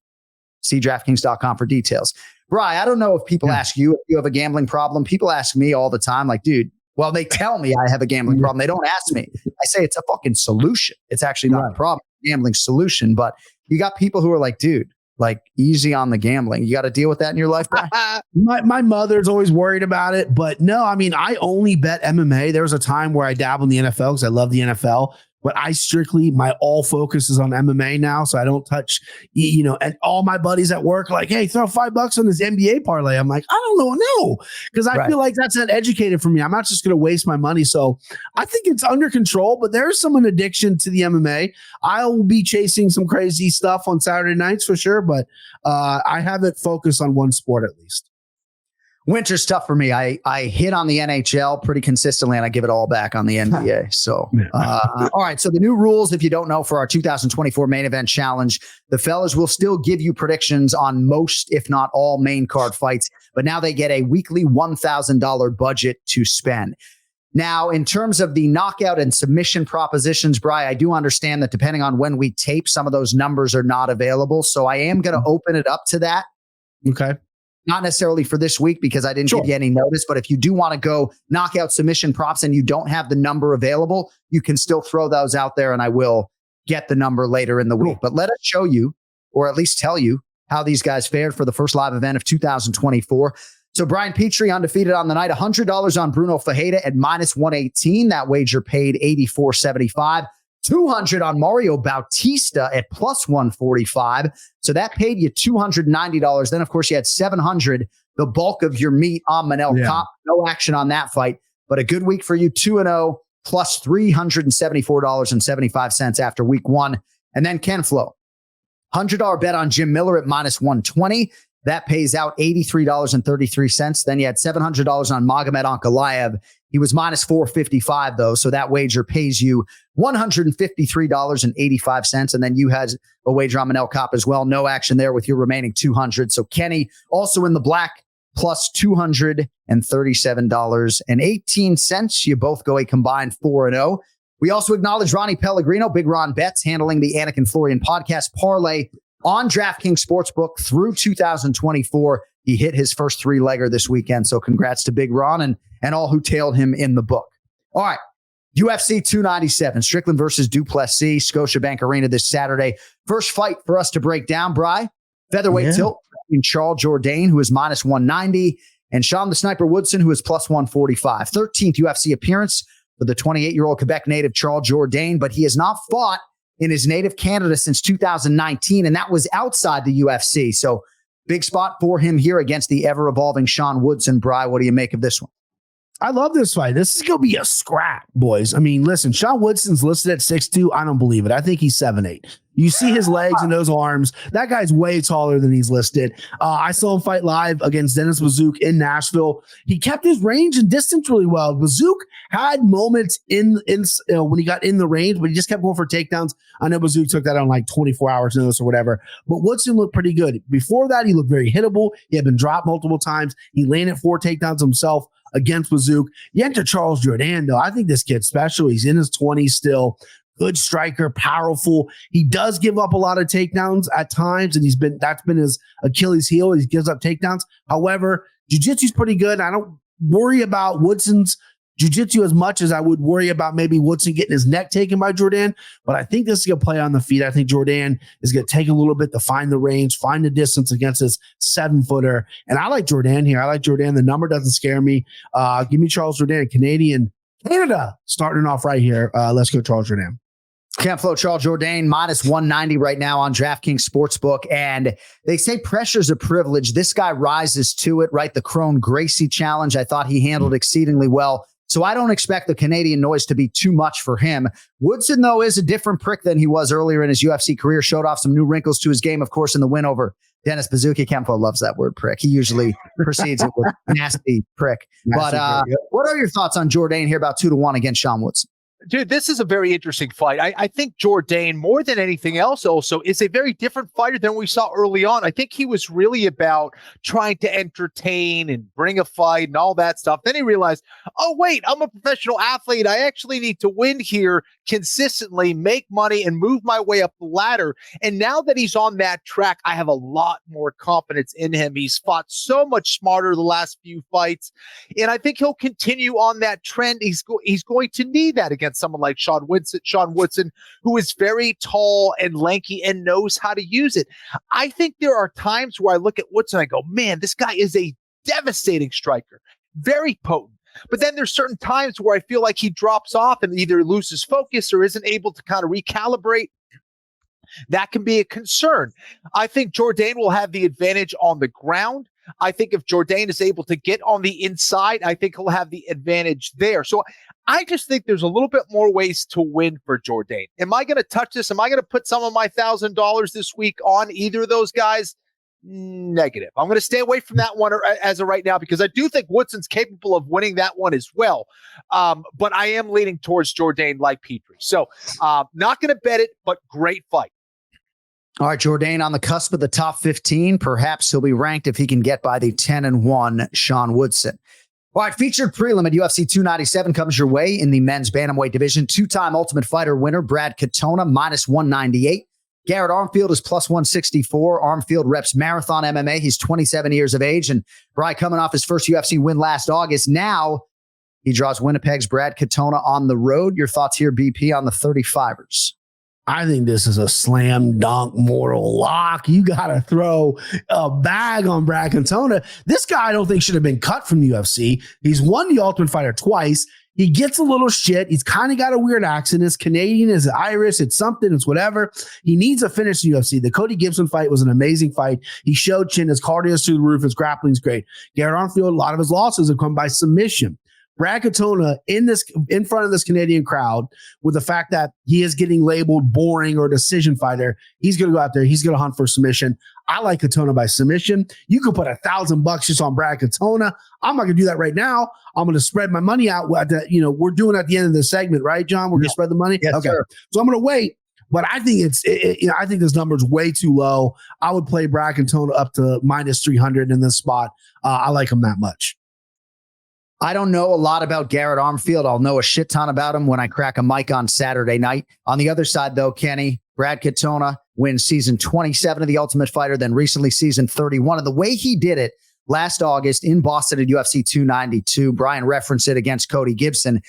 See DraftKings.com for details. Bri, I don't know if people ask you if you have a gambling problem. People ask me all the time, like, dude, well, they tell me I have a gambling problem. They don't ask me. I say it's a fucking solution. It's actually not a problem, gambling solution. But you got people who are like, dude, like easy on the gambling. You got to deal with that in your life, Bri? My mother's always worried about it. But no, I mean, I only bet MMA. There was a time where I dabbled in the NFL because I love the NFL. but my all focus is on MMA now. So I don't touch, and all my buddies at work like, hey, throw $5 on this NBA parlay. I'm like, I don't know. Because I feel like that's not educated for me. I'm not just going to waste my money. So I think it's under control, but there's an addiction to the MMA. I'll be chasing some crazy stuff on Saturday nights for sure, but I have it focused on one sport at least. Winter's tough for me. I hit on the NHL pretty consistently, and I give it all back on the NBA. So, all right. So the new rules, if you don't know, for our 2024 main event challenge, the fellas will still give you predictions on most, if not all, main card fights. But now they get a weekly $1,000 budget to spend. Now, in terms of the knockout and submission propositions, Bri, I do understand that depending on when we tape, some of those numbers are not available. So I am going to open it up to that. Okay. Not necessarily for this week because I didn't give you any notice, but if you do want to go knockout submission props and you don't have the number available, you can still throw those out there and I will get the number later in the week. But let us show you, or at least tell you, how these guys fared for the first live event of 2024. So Brian Petrie undefeated on the night, $100 on Bruno Fajeda at -118. That wager paid $84.75. 200 on Mario Bautista at +145. So that paid you $290. Then, of course, you had 700, the bulk of your meat on Manel Kopp. No action on that fight, but a good week for you, 2-0, plus $374.75 after week one. And then KenFlo, $100 bet on Jim Miller at -120. That pays out $83.33. Then you had $700 on Magomed Ankalaev. He was -455 though. So that wager pays you $153.85. And then you had a wager on Manel Kopp as well. No action there with your remaining 200. So Kenny also in the black, plus $237.18. You both go a combined 4-0. We also acknowledge Ronnie Pellegrino, Big Ron Betts, handling the Anik and Florian podcast parlay on DraftKings Sportsbook through 2024. He hit his first three-legger this weekend. So congrats to Big Ron and all who tailed him in the book. All right. UFC 297, Strickland versus Du Plessis, Scotiabank Arena this Saturday. First fight for us to break down, Bri. Featherweight tilt in Charles Jourdain, who is -190, and Sean the Sniper Woodson, who is +145. 13th UFC appearance for the 28-year-old Quebec native Charles Jourdain, but he has not fought in his native Canada since 2019, and that was outside the UFC. So big spot for him here against the ever-evolving Sean Woodson. Bri, what do you make of this one? I love this fight. This is going to be a scrap, boys. I mean, listen, Sean Woodson's listed at 6'2". I don't believe it. I think he's 7'8". You see his legs and those arms. That guy's way taller than he's listed. I saw him fight live against Dennis Bazook in Nashville. He kept his range and distance really well. Bazook had moments in when he got in the range, but he just kept going for takedowns. I know Bazook took that on like 24 hours notice or whatever, but Woodson looked pretty good. Before that, he looked very hittable. He had been dropped multiple times. He landed 4 takedowns himself against Bazook. You enter Charles Jourdain, though. I think this kid's special. He's in his 20s still. Good striker, powerful. He does give up a lot of takedowns at times, and that's been his Achilles heel. He gives up takedowns. However, jiu-jitsu's pretty good. I don't worry about Woodson's jiu-jitsu as much as I would worry about maybe Woodson getting his neck taken by Jourdain. But I think this is going to play on the feet. I think Jourdain is going to take a little bit to find the range, find the distance against this 7-footer. And I like Jourdain here. I like Jourdain. The number doesn't scare me. Give me Charles Jourdain, Canada, starting off right here. Let's go Charles Jourdain. KenFlo, Charles Jourdain, -190 right now on DraftKings Sportsbook. And they say pressure's a privilege. This guy rises to it, right? The Crone Gracie challenge, I thought he handled exceedingly well. So I don't expect the Canadian noise to be too much for him. Woodson, though, is a different prick than he was earlier in his UFC career. Showed off some new wrinkles to his game, of course, in the win over Dennis Bazuki. KenFlo loves that word prick. He usually precedes it with nasty prick. What are your thoughts on Jourdain here about 2-1 against Sean Woodson? Dude, this is a very interesting fight. I think Jourdain, more than anything else, also is a very different fighter than we saw early on. I think he was really about trying to entertain and bring a fight and all that stuff. Then he realized, oh, wait, I'm a professional athlete. I actually need to win here consistently, make money, and move my way up the ladder. And now that he's on that track, I have a lot more confidence in him. He's fought so much smarter the last few fights. And I think he'll continue on that trend. He's going to need that against someone like Sean Woodson, who is very tall and lanky and knows how to use it. I think there are times where I look at Woodson and I go, man, this guy is a devastating striker, very potent. But then there's certain times where I feel like he drops off and either loses focus or isn't able to kind of recalibrate. That can be a concern. I think Jourdain will have the advantage on the ground. I think if Jourdain is able to get on the inside, I think he'll have the advantage there. So I just think there's a little bit more ways to win for Jourdain. Am I going to touch this? Am I going to put some of my $1,000 this week on either of those guys? Negative. I'm going to stay away from that one as of right now because I do think Woodson's capable of winning that one as well. But I am leaning towards Jourdain like Petrie. So not going to bet it, but great fight. All right, Jourdain on the cusp of the top 15. Perhaps he'll be ranked if he can get by the 10-1 Sean Woodson. All right, featured prelim at UFC 297 comes your way in the men's bantamweight division. Two-time Ultimate Fighter winner Brad Katona, -198. Garrett Armfield is +164. Armfield reps Marathon MMA. He's 27 years of age. And Bry coming off his first UFC win last August. Now he draws Winnipeg's Brad Katona on the road. Your thoughts here, BP, on the 35ers? I think this is a slam dunk mortal lock. You got to throw a bag on Brad Katona. This guy I don't think should have been cut from the UFC. He's won the Ultimate Fighter twice. He gets a little shit. He's kind of got a weird accent. It's Canadian, it's Irish, it's something, it's whatever. He needs a finish in the UFC. The Cody Gibson fight was an amazing fight. He showed chin. His cardio's through the roof. His grappling's great. Garrett Armfield, a lot of his losses have come by submission. Brad Katona in front of this Canadian crowd with the fact that he is getting labeled boring or decision fighter. He's going to go out there. He's going to hunt for submission. I like Katona by submission. You could put $1,000 just on Brad Katona. I'm not going to do that right now. I'm going to spread my money out. We're doing at the end of the segment, right, John? We're going to spread the money. Yes, okay. Sir. So I'm going to wait. But I think I think this number is way too low. I would play Brad Katona up to -300 in this spot. I like him that much. I don't know a lot about Garrett Armfield. I'll know a shit ton about him when I crack a mic on Saturday night. On the other side, though, Kenny, Brad Katona wins season 27 of The Ultimate Fighter, then recently season 31. And the way he did it last August in Boston at UFC 292, Brian referenced it against Cody Gibson,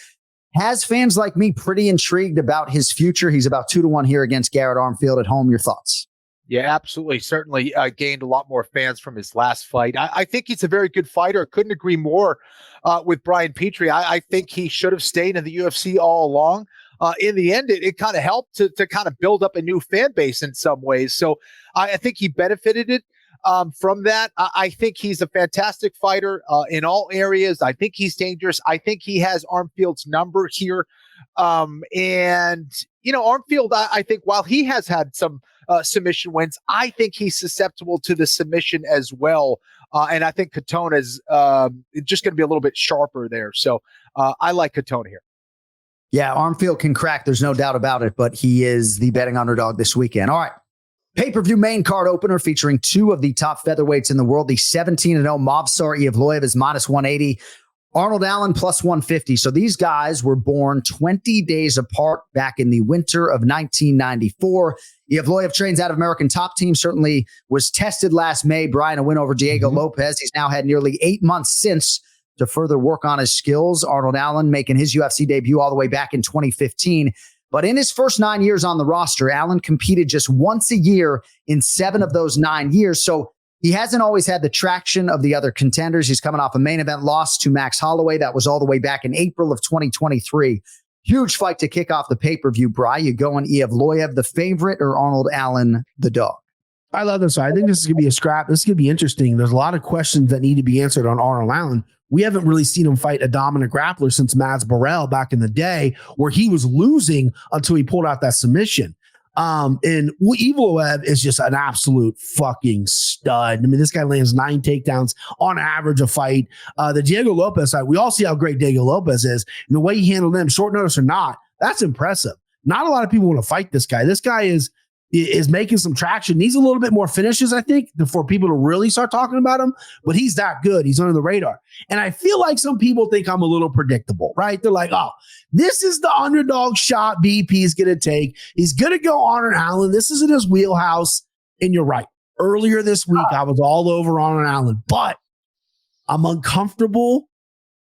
has fans like me pretty intrigued about his future. He's about 2-1 here against Garrett Armfield at home. Your thoughts? Yeah, absolutely. Certainly gained a lot more fans from his last fight. I think he's a very good fighter. Couldn't agree more with Brian Petrie. I think he should have stayed in the UFC all along. In the end, it kind of helped to kind of build up a new fan base in some ways. So I think he benefited it from that. I think he's a fantastic fighter in all areas. I think he's dangerous. I think he has Armfield's number here. And, Armfield, I think while he has had some submission wins, I think he's susceptible to the submission as well. And I think Katona is just going to be a little bit sharper there. So I like Katona here. Yeah, Armfield can crack. There's no doubt about it, but he is the betting underdog this weekend. All right. Pay-per-view main card opener featuring two of the top featherweights in the world. The 17-0 Movsar Evloev is -180. Arnold Allen +150. So these guys were born 20 days apart back in the winter of 1994. Evloev trains out of American Top Team, certainly was tested last May. Brian, a win over Diego Lopez. He's now had nearly 8 months since to further work on his skills. Arnold Allen making his UFC debut all the way back in 2015. But in his first 9 years on the roster, Allen competed just once a year in 7 of those 9 years. So he hasn't always had the traction of the other contenders. He's coming off a main event loss to Max Holloway. That was all the way back in April of 2023. Huge fight to kick off the pay-per-view, Bry. You going Evloev, the favorite, or Arnold Allen, the dog? I love this. I think this is going to be a scrap. This is going to be interesting. There's a lot of questions that need to be answered on Arnold Allen. We haven't really seen him fight a dominant grappler since Mads Burrell back in the day, where he was losing until he pulled out that submission. And Evloev is just an absolute fucking stud. I mean, this guy lands 9 takedowns on average a fight. The Diego Lopez side, we all see how great Diego Lopez is, and the way he handled them, short notice or not, that's impressive. Not a lot of people want to fight this guy. This guy is making some traction. Needs a little bit more finishes, I think, for people to really start talking about him, but he's that good. He's under the radar. And I feel like some people think I'm a little predictable, right? They're like, oh, this is the underdog shot BP is going to take. He's going to go Arnold Allen. This is in his wheelhouse. And you're right. Earlier this week, I was all over Arnold Allen, but I'm uncomfortable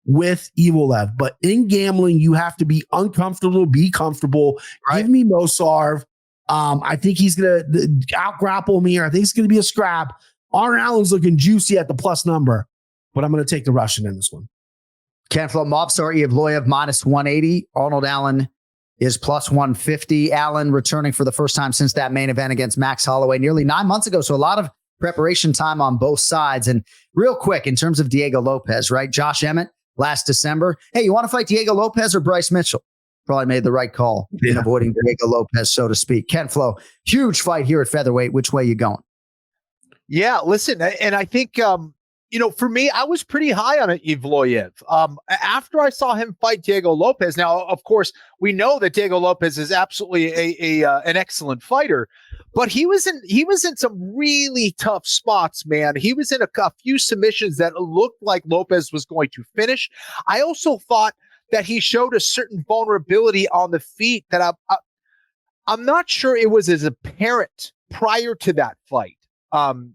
with Evloev. But in gambling, you have to be uncomfortable, be comfortable. Right. Give me Mosarv. I think he's going to out-grapple me, or I think it's going to be a scrap. Arnold Allen's looking juicy at the plus number, but I'm going to take the Russian in this one. KenFlo Movsar Evloev minus 180. Arnold Allen is plus 150. Allen returning for the first time since that main event against Max Holloway nearly 9 months ago. So a lot of preparation time on both sides. And real quick, in terms of Diego Lopez, right? Josh Emmett last December. Hey, you want to fight Diego Lopez or Bryce Mitchell? Probably made the right call in avoiding Diego Lopez, so to speak. KenFlo, huge fight here at featherweight. Which way you going? Yeah, listen, and I think, for me, I was pretty high on Evloev. After I saw him fight Diego Lopez, now, of course, we know that Diego Lopez is absolutely an excellent fighter, but he was in some really tough spots, man. He was in a few submissions that looked like Lopez was going to finish. I also thought that he showed a certain vulnerability on the feet that I'm not sure it was as apparent prior to that fight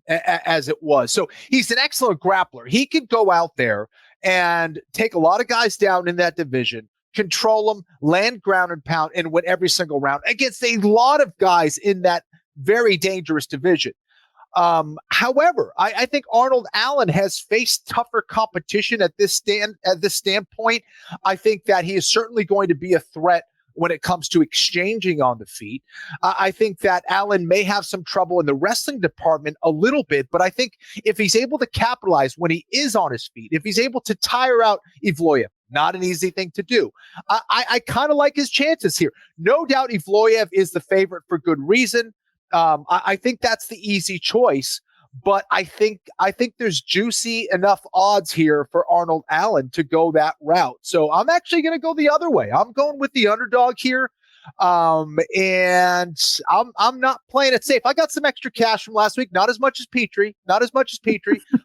as it was. So he's an excellent grappler. He could go out there and take a lot of guys down in that division, control them, land ground and pound, and win every single round against a lot of guys in that very dangerous division. However, I think Arnold Allen has faced tougher competition at this standpoint. I think that he is certainly going to be a threat when it comes to exchanging on the feet. I think that Allen may have some trouble in the wrestling department a little bit, but I think if he's able to capitalize when he is on his feet, if he's able to tire out Evloev, not an easy thing to do. I kind of like his chances here. No doubt Evloev is the favorite for good reason. I think that's the easy choice, but I think there's juicy enough odds here for Arnold Allen to go that route. So I'm actually going to go the other way. I'm going with the underdog here. And I'm not playing it safe. I got some extra cash from last week, not as much as Petrie,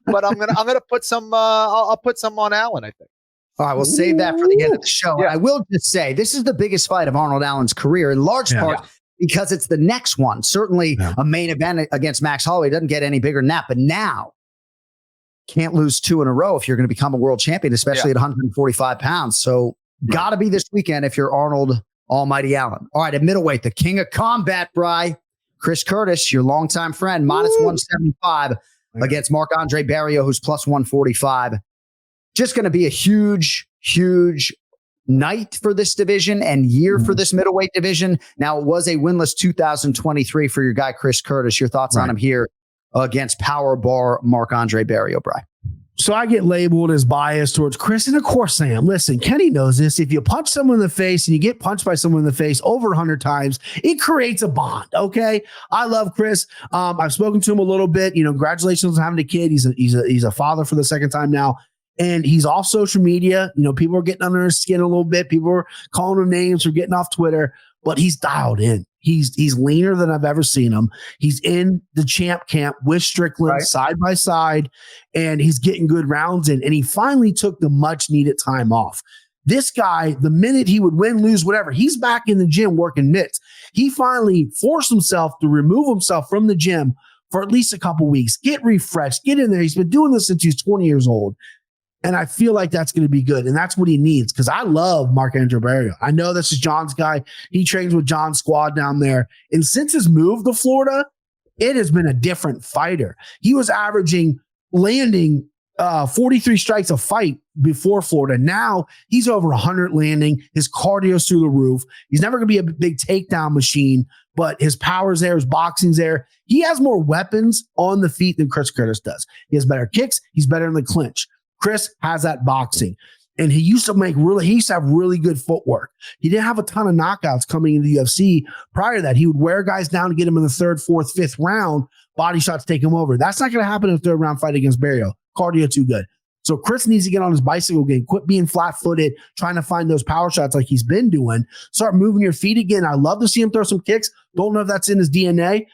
but I'm going to put some, I'll put some on Allen, I think. All right, we'll save that for the end of the show. Yeah. I will just say, this is the biggest fight of Arnold Allen's career, in large part because it's the next one. Certainly a main event against Max Holloway doesn't get any bigger than that. But now, can't lose 2 in a row if you're going to become a world champion, especially at 145 pounds. So got to be this weekend if you're Arnold Almighty Allen. All right, at middleweight, the king of combat, Bry, Chris Curtis, your longtime friend, minus 175 against Marc-Andre Barriault, who's plus 145. Just going to be a huge, huge night for this division and year for this middleweight division. Now, it was a winless 2023 for your guy, Chris Curtis. Your thoughts on him here against Power Bar Marc-Andre Barriault, Bry? So I get labeled as biased towards Chris, and of course I am. Listen, Kenny knows this. If you punch someone in the face and you get punched by someone in the face over 100 times, it creates a bond, okay? I love Chris. I've spoken to him a little bit. Congratulations on having a kid. He's a father for the second time now. And he's off social media. People are getting under his skin a little bit. People are calling him names or getting off Twitter, but he's dialed in. He's leaner than I've ever seen him. He's in the champ camp with Strickland side by side, and he's getting good rounds in. And he finally took the much needed time off. This guy, the minute he would win, lose, whatever, he's back in the gym working mitts. He finally forced himself to remove himself from the gym for at least a couple weeks, get refreshed, get in there. He's been doing this since he's 20 years old. And I feel like that's going to be good. And that's what he needs, because I love Marc-Andre Barriault. I know this is John's guy. He trains with John's squad down there. And since his move to Florida, it has been a different fighter. He was landing 43 strikes a fight before Florida. Now he's over 100 landing. His cardio's through the roof. He's never going to be a big takedown machine, but his power's there. His boxing's there. He has more weapons on the feet than Chris Curtis does. He has better kicks. He's better in the clinch. Chris has that boxing, and he used to have really good footwork. He didn't have a ton of knockouts coming into the UFC. Prior to that, he would wear guys down to get him in the 3rd, 4th, 5th round. Body shots take him over. That's not going to happen in a 3rd round fight against Barriault. Cardio too good. So Chris needs to get on his bicycle game, quit being flat-footed, trying to find those power shots like he's been doing. Start moving your feet again. I love to see him throw some kicks. Don't know if that's in his DNA.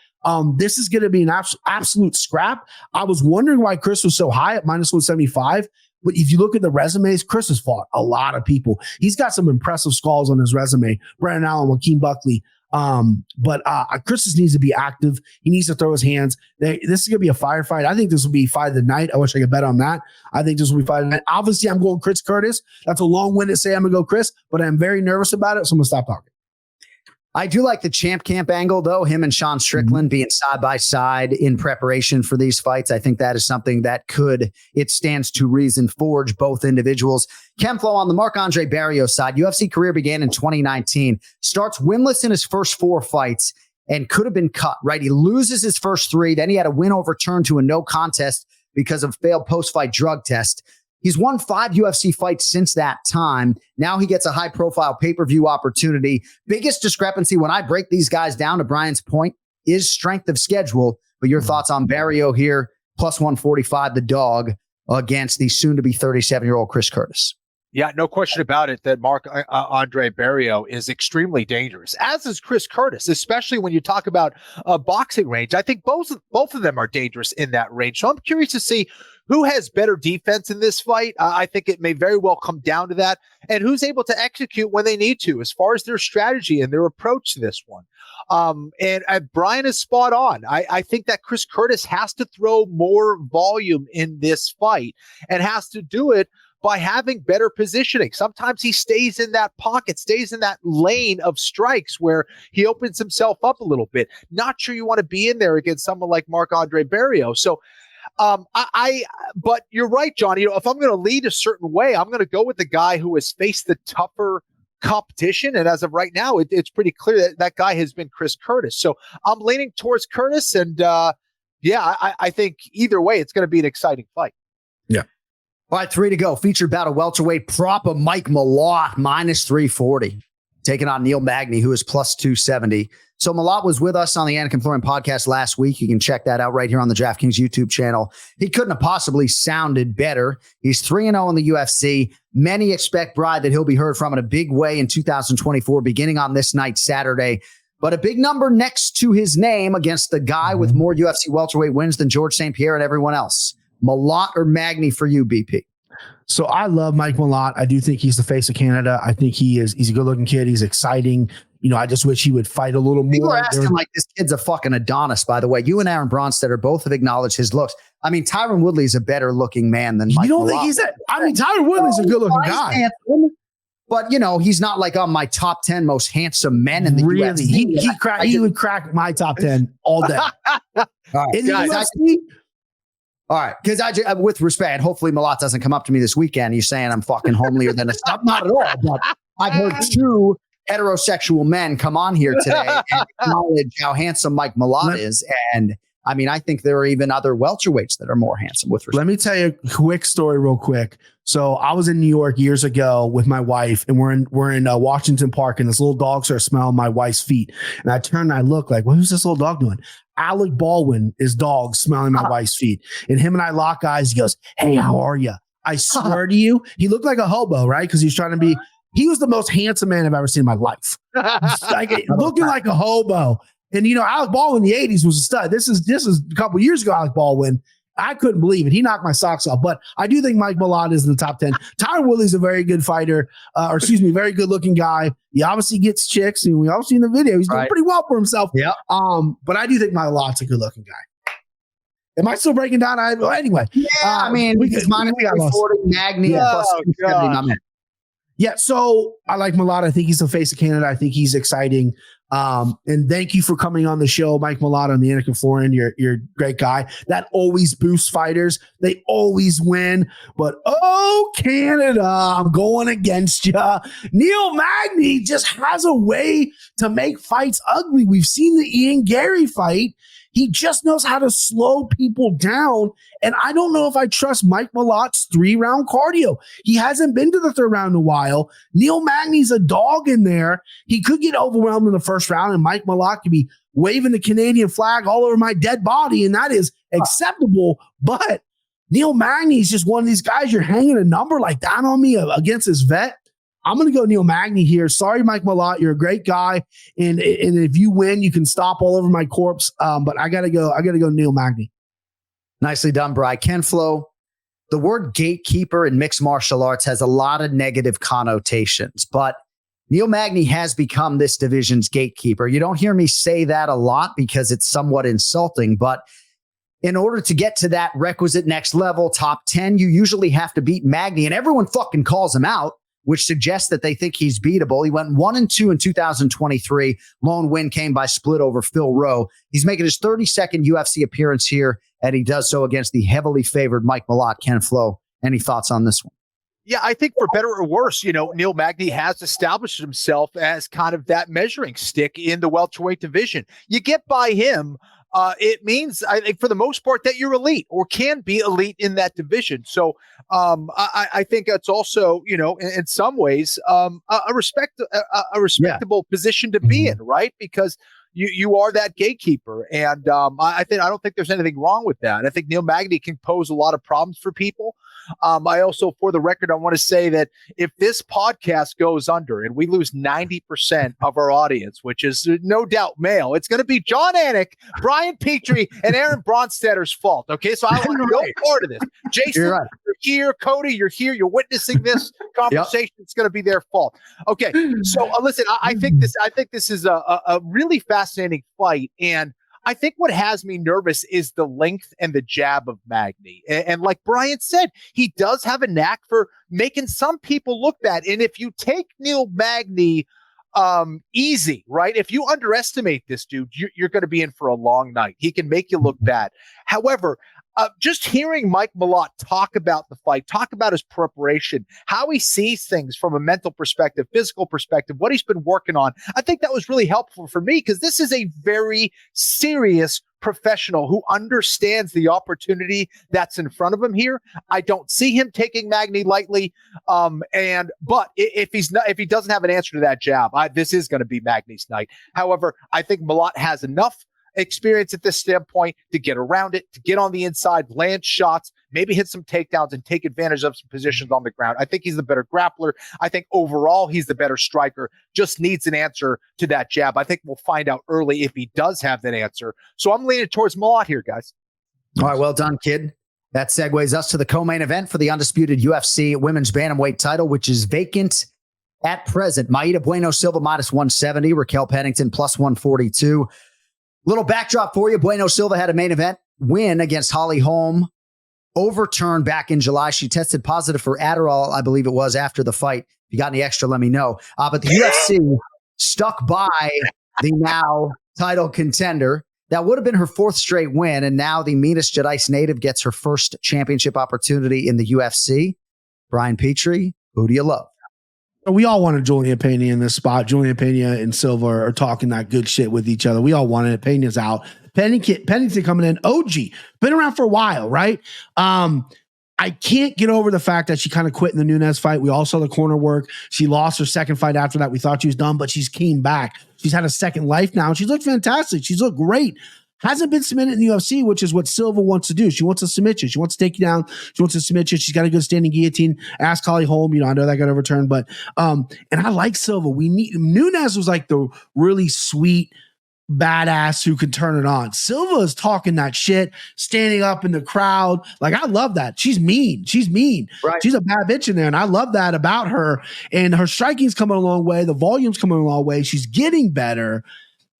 This is going to be an absolute scrap. I was wondering why Chris was so high at minus 175. But if you look at the resumes, Chris has fought a lot of people. He's got some impressive skulls on his resume. Brandon Allen, Joaquin Buckley. But Chris just needs to be active. He needs to throw his hands. This is going to be a firefight. I think this will be fight of the night. I wish I could bet on that. I think this will be fight of the night. Obviously, I'm going Chris Curtis. That's a long-winded say I'm going to go Chris, but I'm very nervous about it, so I'm going to stop talking. I do like the champ camp angle, though. Him and Sean Strickland being side by side in preparation for these fights. I think that is something that it stands to reason, forge both individuals. KenFlo on the Marc-Andre Barrios side. UFC career began in 2019. Starts winless in his first 4 fights and could have been cut, right? He loses his first 3. Then he had a win overturned to a no contest because of failed post-fight drug test. He's won 5 UFC fights since that time. Now he gets a high-profile pay-per-view opportunity. Biggest discrepancy when I break these guys down, to Brian's point, is strength of schedule. But your thoughts on Barrio here, plus 145, the dog, against the soon-to-be 37-year-old Chris Curtis. Yeah, no question about it that Marc-Andre Barrio is extremely dangerous, as is Chris Curtis, especially when you talk about boxing range. I think both of them are dangerous in that range. So I'm curious to see who has better defense in this fight. I think it may very well come down to that, and who's able to execute when they need to as far as their strategy and their approach to this one. And Brian is spot on. I think that Chris Curtis has to throw more volume in this fight and has to do it by having better positioning. Sometimes he stays in that pocket, stays in that lane of strikes where he opens himself up a little bit. Not sure you want to be in there against someone like Marc-Andre Barrio. So but you're right, John. If I'm going to lead a certain way, I'm going to go with the guy who has faced the tougher competition. And as of right now, it's pretty clear that guy has been Chris Curtis. So I'm leaning towards Curtis. And I think either way, it's going to be an exciting fight. Yeah. All right, 3 to go. Featured battle welterweight prop of Mike Malott, minus 340. Taking on Neil Magny, who is plus 270. So Malott was with us on the Anik Florian podcast last week. You can check that out right here on the DraftKings YouTube channel. He couldn't have possibly sounded better. He's 3-0 in the UFC. Many expect, Bride, that he'll be heard from in a big way in 2024, beginning on this night, Saturday. But a big number next to his name against the guy with more UFC welterweight wins than George St. Pierre and everyone else. Malott or Magny for you, BP? So I love Mike Malott. I do think he's the face of Canada. I think he's a good-looking kid. He's exciting. I just wish he would fight a little more. People are asking like this kid's a fucking Adonis, by the way. You and Aaron Bronsteter both have acknowledged his looks. I mean, Tyron Woodley's a better looking man than Mike Malott. You don't think he's that? I mean, Tyron Woodley's a good-looking guy. Handsome, but, he's not like on my top 10 most handsome men in the UFC. He would crack my top 10 all day. All right, in the UFC, all right, because with respect, hopefully Malott doesn't come up to me this weekend. He's saying I'm fucking homelier than a stop. Not at all, but I've heard 2 heterosexual men come on here today and acknowledge how handsome Mike Malott is. And I mean, I think there are even other welterweights that are more handsome with respect. Let me tell you a quick story real quick. So I was in New York years ago with my wife, and we're in Washington Park, and this little dog started smelling my wife's feet. And I turned and I looked like, what is this little dog doing? Alec Baldwin is dog smelling my wife's feet. And him and I lock eyes. He goes, hey, how are you? I swear to you, he looked like a hobo, right? Because he was the most handsome man I've ever seen in my life. Looking like a hobo. And, Alec Baldwin in the 80s was a stud. This is a couple years ago, Alec Baldwin. I couldn't believe it. He knocked my socks off. But I do think Mike Malott is in the top 10. Tyron Woodley's a very good fighter, very good looking guy. He obviously gets chicks, and we all see in the video he's doing pretty well for himself. Yeah. But I do think Malott's a good looking guy. Am I still breaking down? Anyway. Yeah, I mean, because minus 340, Magny, plus 270. Yeah, so I like Malott. I think he's the face of Canada. I think he's exciting. And thank you for coming on the show, Mike Malott on the Anik Florian. You're a great guy. That always boosts fighters. They always win. But Canada, I'm going against you. Neil Magny just has a way to make fights ugly. We've seen the Ian Gary fight. He just knows how to slow people down. And I don't know if I trust Mike Malott's 3-round cardio. He hasn't been to the 3rd round in a while. Neil Magny's a dog in there. He could get overwhelmed in the 1st round, and Mike Malott could be waving the Canadian flag all over my dead body, and that is acceptable. But Neil Magny is just one of these guys, you're hanging a number like that on me against this vet. I'm going to go Neil Magny here. Sorry, Mike Malott. You're a great guy. And if you win, you can stop all over my corpse. But I got to go Neil Magny. Nicely done, Bri. KenFlo, the word gatekeeper in mixed martial arts has a lot of negative connotations, but Neil Magny has become this division's gatekeeper. You don't hear me say that a lot because it's somewhat insulting, but in order to get to that requisite next level, top 10, you usually have to beat Magny, and everyone fucking calls him out. which suggests that they think he's beatable. He went 1-2 in 2023. Lone win came by split over Phil Rowe. He's making his 32nd UFC appearance here, and he does so against the heavily favored Mike Malott. KenFlo, any thoughts on this one? Yeah, I think for better or worse, Neil Magny has established himself as kind of that measuring stick in the welterweight division. You get by him, it means, I think, for the most part, that you're elite or can be elite in that division. So I think that's also, in some ways, a respectable position to be in, right? Because you are that gatekeeper. And I don't think there's anything wrong with that. I think Neil Magny can pose a lot of problems for people. I also, for the record, I want to say that if this podcast goes under and we lose 90% of our audience, which is no doubt male, it's going to be John Anik, Brian Petrie, and Aaron Bronsteter's fault. Okay, so I want no part of this. Jason, you're here. Cody, you're here. You're witnessing this conversation. Yep. It's going to be their fault. Okay, so listen, I think this is a really fascinating fight, and I think what has me nervous is the length and the jab of Magny. And like Brian said, he does have a knack for making some people look bad. And if you take Neil Magny easy, right? If you underestimate this dude, you're going to be in for a long night. He can make you look bad. However, just hearing Mike Malott talk about the fight, talk about his preparation, how he sees things from a mental perspective, physical perspective, what he's been working on, I think that was really helpful for me because this is a very serious professional who understands the opportunity that's in front of him here. I don't see him taking Magny lightly. But if he doesn't have an answer to that jab, this is going to be Magny's night. However, I think Malott has enough experience at this standpoint to get around it, to get on the inside, land shots, maybe hit some takedowns and take advantage of some positions on the ground. I think he's the better grappler. I think overall he's the better striker, just needs an answer to that jab. I think we'll find out early if he does have that answer. So I'm leaning towards Malott here, guys. All right, well done, kid. That segues us to the co-main event for the undisputed UFC women's bantamweight title, which is vacant at present. Maida Bueno Silva minus 170, Raquel Pennington plus 142. Little backdrop for you. Bueno Silva had a main event win against Holly Holm, overturned back in July. She tested positive for Adderall, I believe it was, after the fight. If you got any extra, let me know. But the UFC stuck by the now title contender. That would have been her fourth straight win, and now the Minas Gerais native gets her first championship opportunity in the UFC. Brian Petrie, who do you love? We all wanted Julian Pena in this spot. Julian Pena and Silva are talking that good shit with each other. We all wanted it. Pena's out. Pennington coming in. OG. Been around for a while, right? I can't get over the fact that she kind of quit in the Nunes fight. We all saw the corner work. She lost her second fight after that. We thought she was done, but she's came back. She's had a second life now. She's looked fantastic. She's looked great. Hasn't been submitted in the UFC, which is what Silva wants to do. She wants to submit you. She wants to take you down. She wants to submit you. She's got a good standing guillotine. Ask Holly Holm. I know that got overturned, but and I like Silva. Nunes was like the really sweet badass who could turn it on. Silva is talking that shit, standing up in the crowd. Like, I love that. She's mean. Right. She's a bad bitch in there, and I love that about her. And her striking's coming a long way. The volume's coming a long way. She's getting better.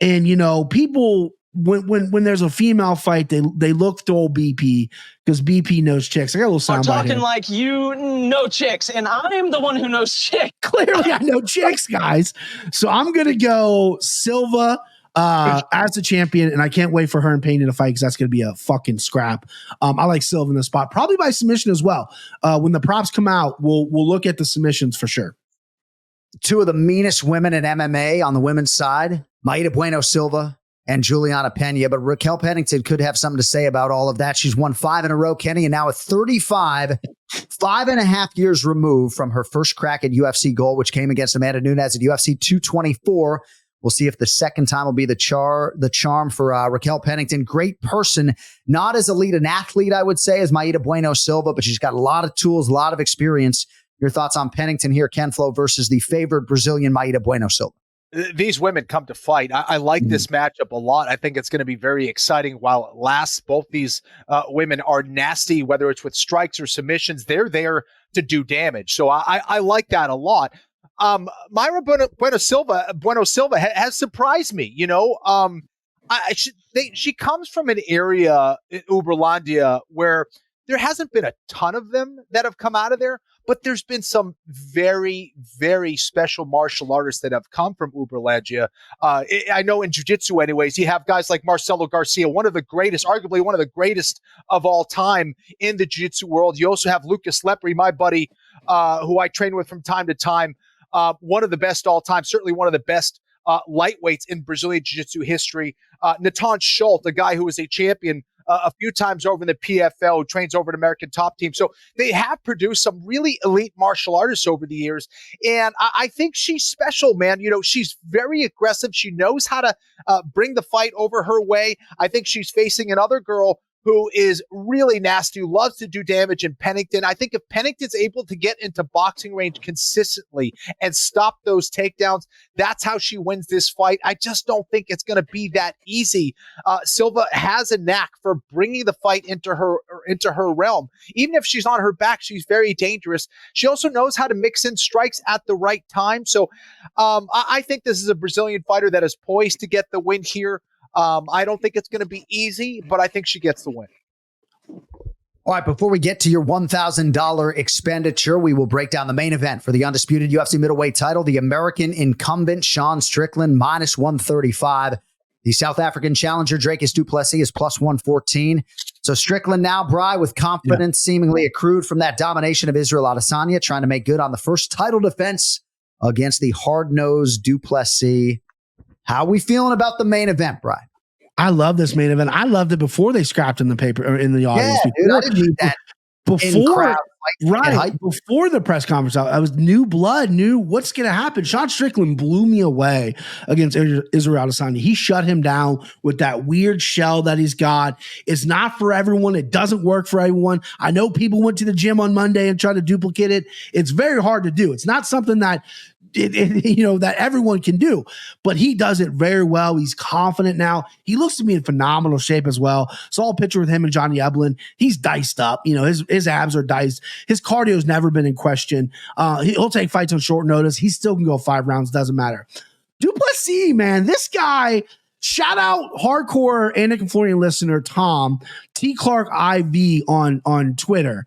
And people. When there's a female fight, they look to old BP because BP knows chicks. I got a little sound. I'm talking like you know chicks, and I'm the one who knows chicks. Clearly, I know chicks, guys. So I'm gonna go Silva as the champion, and I can't wait for her and Payne to fight because that's gonna be a fucking scrap. I like Silva in the spot, probably by submission as well. When the props come out, we'll look at the submissions for sure. Two of the meanest women in MMA on the women's side, Maida Bueno Silva and Juliana Pena, but Raquel Pennington could have something to say about all of that. She's won 5 in a row, Kenny, and now at 35, 5.5 years removed from her first crack at UFC gold, which came against Amanda Nunes at UFC 224. We'll see if the second time will be the charm for Raquel Pennington. Great person, not as elite an athlete, I would say, as Maida Bueno Silva, but she's got a lot of tools, a lot of experience. Your thoughts on Pennington here, KenFlo, versus the favored Brazilian Maida Bueno Silva? These women come to fight. I like this matchup a lot. I think it's going to be very exciting while it lasts. Both these women are nasty, whether it's with strikes or submissions. They're there to do damage. So I like that a lot. Mayra Bueno Silva has surprised me. She comes from an area in Uberlandia where There hasn't been a ton of them that have come out of there, but there's been some very, very special martial artists that have come from Uberlandia. I know in jiu-jitsu anyways, you have guys like Marcelo Garcia, one of the greatest, arguably one of the greatest of all time in the jiu-jitsu world. You also have Lucas Lepri, my buddy, who I train with from time to time, one of the best all time, certainly one of the best lightweights in Brazilian jiu-jitsu history. Natan Schultz, a guy who was a champion a few times over in the PFL, who trains over an American Top Team. So they have produced some really elite martial artists over the years. And I think she's special, man. You know, she's very aggressive. She knows how to bring the fight over her way. I think she's facing another girl who is really nasty, who loves to do damage in Pennington. I think if Pennington's able to get into boxing range consistently and stop those takedowns, that's how she wins this fight. I just don't think it's going to be that easy. Silva has a knack for bringing the fight into her realm. Even if she's on her back, she's very dangerous. She also knows how to mix in strikes at the right time. So I think this is a Brazilian fighter that is poised to get the win here. I don't think it's going to be easy, but I think she gets the win. All right, before we get to your $1,000 expenditure, we will break down the main event for the undisputed UFC middleweight title. The American incumbent, Sean Strickland, minus 135. The South African challenger, Dricus du Plessis, is plus 114. So Strickland now, Bri, with confidence seemingly accrued from that domination of Israel Adesanya, trying to make good on the first title defense against the hard-nosed du Plessis. How are we feeling about the main event, Brian? I love this main event. I loved it before they scrapped in the paper or in the audience. Yeah, dude, I didn't need that. Before the press conference, I was new blood, knew what's going to happen. Sean Strickland blew me away against Israel Adesanya. He shut him down with that weird shell that he's got. It's not for everyone. It doesn't work for everyone. I know people went to the gym on Monday and tried to duplicate it. It's very hard to do. It's not something that that everyone can do, but he does it very well. He's confident now. He looks to be in phenomenal shape as well. Saw a picture with him and Johnny Eblin. He's diced up. His abs are diced. His cardio's never been in question. He'll take fights on short notice. He still can go 5 rounds. Doesn't matter. Du Plessis, man, this guy. Shout out hardcore Anik Florian listener Tom T. Clark IV on Twitter.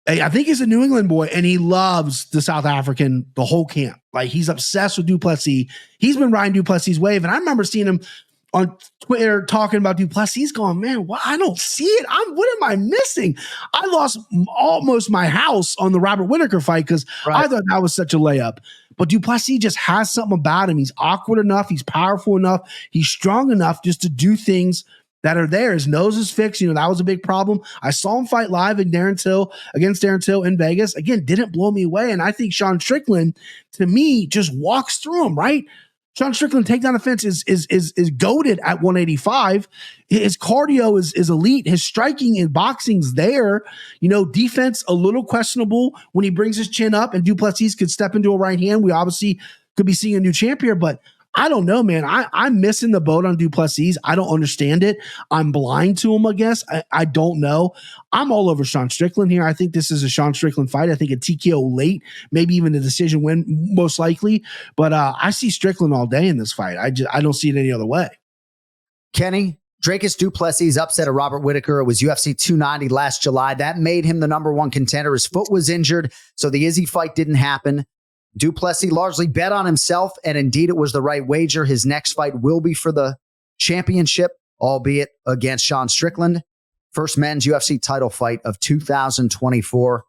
I think he's a New England boy, and he loves the South African, the whole camp. Like, he's obsessed with du Plessis. He's been riding du Plessis' wave, and I remember seeing him on Twitter talking about du Plessis, going, man, I don't see it. What am I missing? I lost almost my house on the Robert Whittaker fight because I thought that was such a layup. But du Plessis just has something about him. He's awkward enough. He's powerful enough. He's strong enough just to do things that are there. His nose is fixed. That was a big problem. I saw him fight live against Darren Till in Vegas. Again, didn't blow me away. And I think Sean Strickland, to me, just walks through him, right? Sean Strickland takedown defense is goated at 185. His cardio is elite. His striking in boxing's there. Defense a little questionable when he brings his chin up, and du Plessis could step into a right hand. We obviously could be seeing a new champ here, but I don't know, man. I'm missing the boat on du Plessis. I don't understand it. I'm blind to him, I guess. I don't know. I'm all over Sean Strickland here. I think this is a Sean Strickland fight. I think a TKO late, maybe even a decision win, most likely. But I see Strickland all day in this fight. I don't see it any other way. Kenny, Dricus du Plessis upset of Robert Whittaker. It was UFC 290 last July. That made him the number 1 contender. His foot was injured, so the Izzy fight didn't happen. Du Plessis largely bet on himself, and indeed it was the right wager. His next fight will be for the championship, albeit against Sean Strickland. First men's UFC title fight of 2024.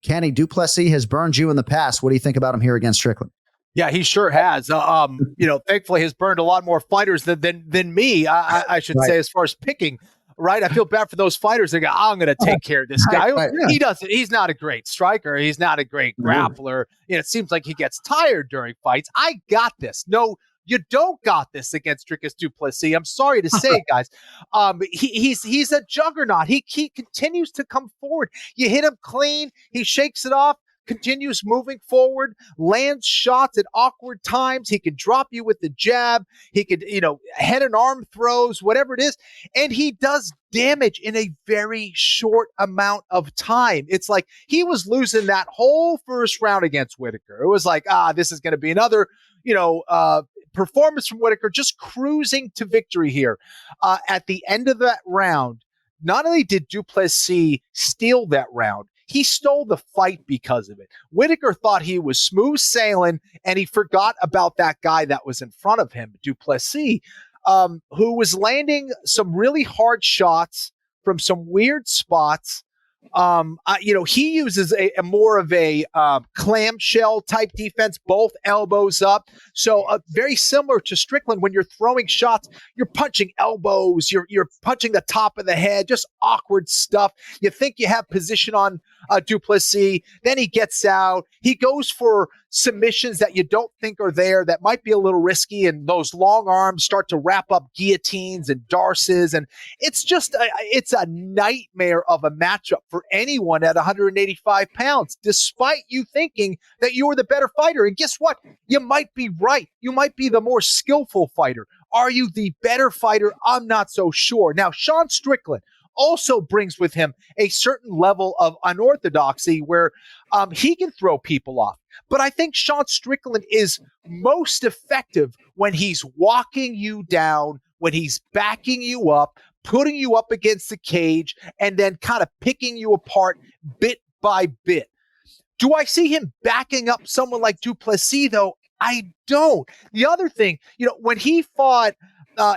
Kenny, du Plessis has burned you in the past. What do you think about him here against Strickland? Yeah, he sure has. Thankfully, has burned a lot more fighters than me, I should say, as far as picking. Right, I feel bad for those fighters. They go, I'm going to take care of this guy. He doesn't. He's not a great striker. He's not a great grappler. It seems like he gets tired during fights. I got this. No, you don't got this against Dricus du Plessis. I'm sorry to say, guys. He's a juggernaut. He continues to come forward. You hit him clean. He shakes it off. Continues moving forward, lands shots at awkward times. He can drop you with the jab. He could, head and arm throws, whatever it is. And he does damage in a very short amount of time. It's like he was losing that whole first round against Whittaker. It was like, this is going to be another, performance from Whittaker, just cruising to victory here. At the end of that round, not only did du Plessis steal that round, he stole the fight because of it. Whitaker thought he was smooth sailing, and he forgot about that guy that was in front of him, du Plessis, who was landing some really hard shots from some weird spots. He uses a more of a clamshell type defense, both elbows up. So very similar to Strickland, when you're throwing shots, you're punching elbows, you're punching the top of the head, just awkward stuff. You think you have position on du Plessis, then he gets out. He goes for submissions that you don't think are there, that might be a little risky, and those long arms start to wrap up guillotines and darces, and it's just it's a nightmare of a matchup for anyone at 185 pounds, despite you thinking that you were the better fighter. And guess what? You might be right. You might be the more skillful fighter. Are you the better fighter? I'm not so sure. Now, Sean Strickland also brings with him a certain level of unorthodoxy where he can throw people off. But I think Sean Strickland is most effective when he's walking you down, when he's backing you up, putting you up against the cage, and then kind of picking you apart bit by bit. Do I see him backing up someone like du Plessis, though? I don't. The other thing, when he fought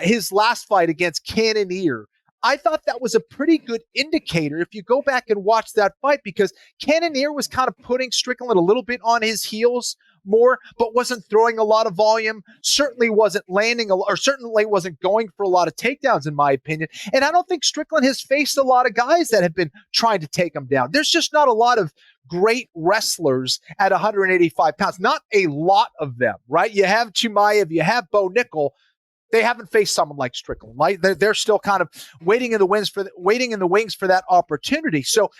his last fight against Cannonier, I thought that was a pretty good indicator if you go back and watch that fight, because Cannonier was kind of putting Strickland a little bit on his heels more, but wasn't throwing a lot of volume, certainly wasn't landing, or certainly wasn't going for a lot of takedowns, in my opinion. And I don't think Strickland has faced a lot of guys that have been trying to take him down. There's just not a lot of great wrestlers at 185 pounds. Not a lot of them, right? You have Chimaev, you have Bo Nickel. They haven't faced someone like Strickland. Right? They're still kind of waiting in the wings for that opportunity. So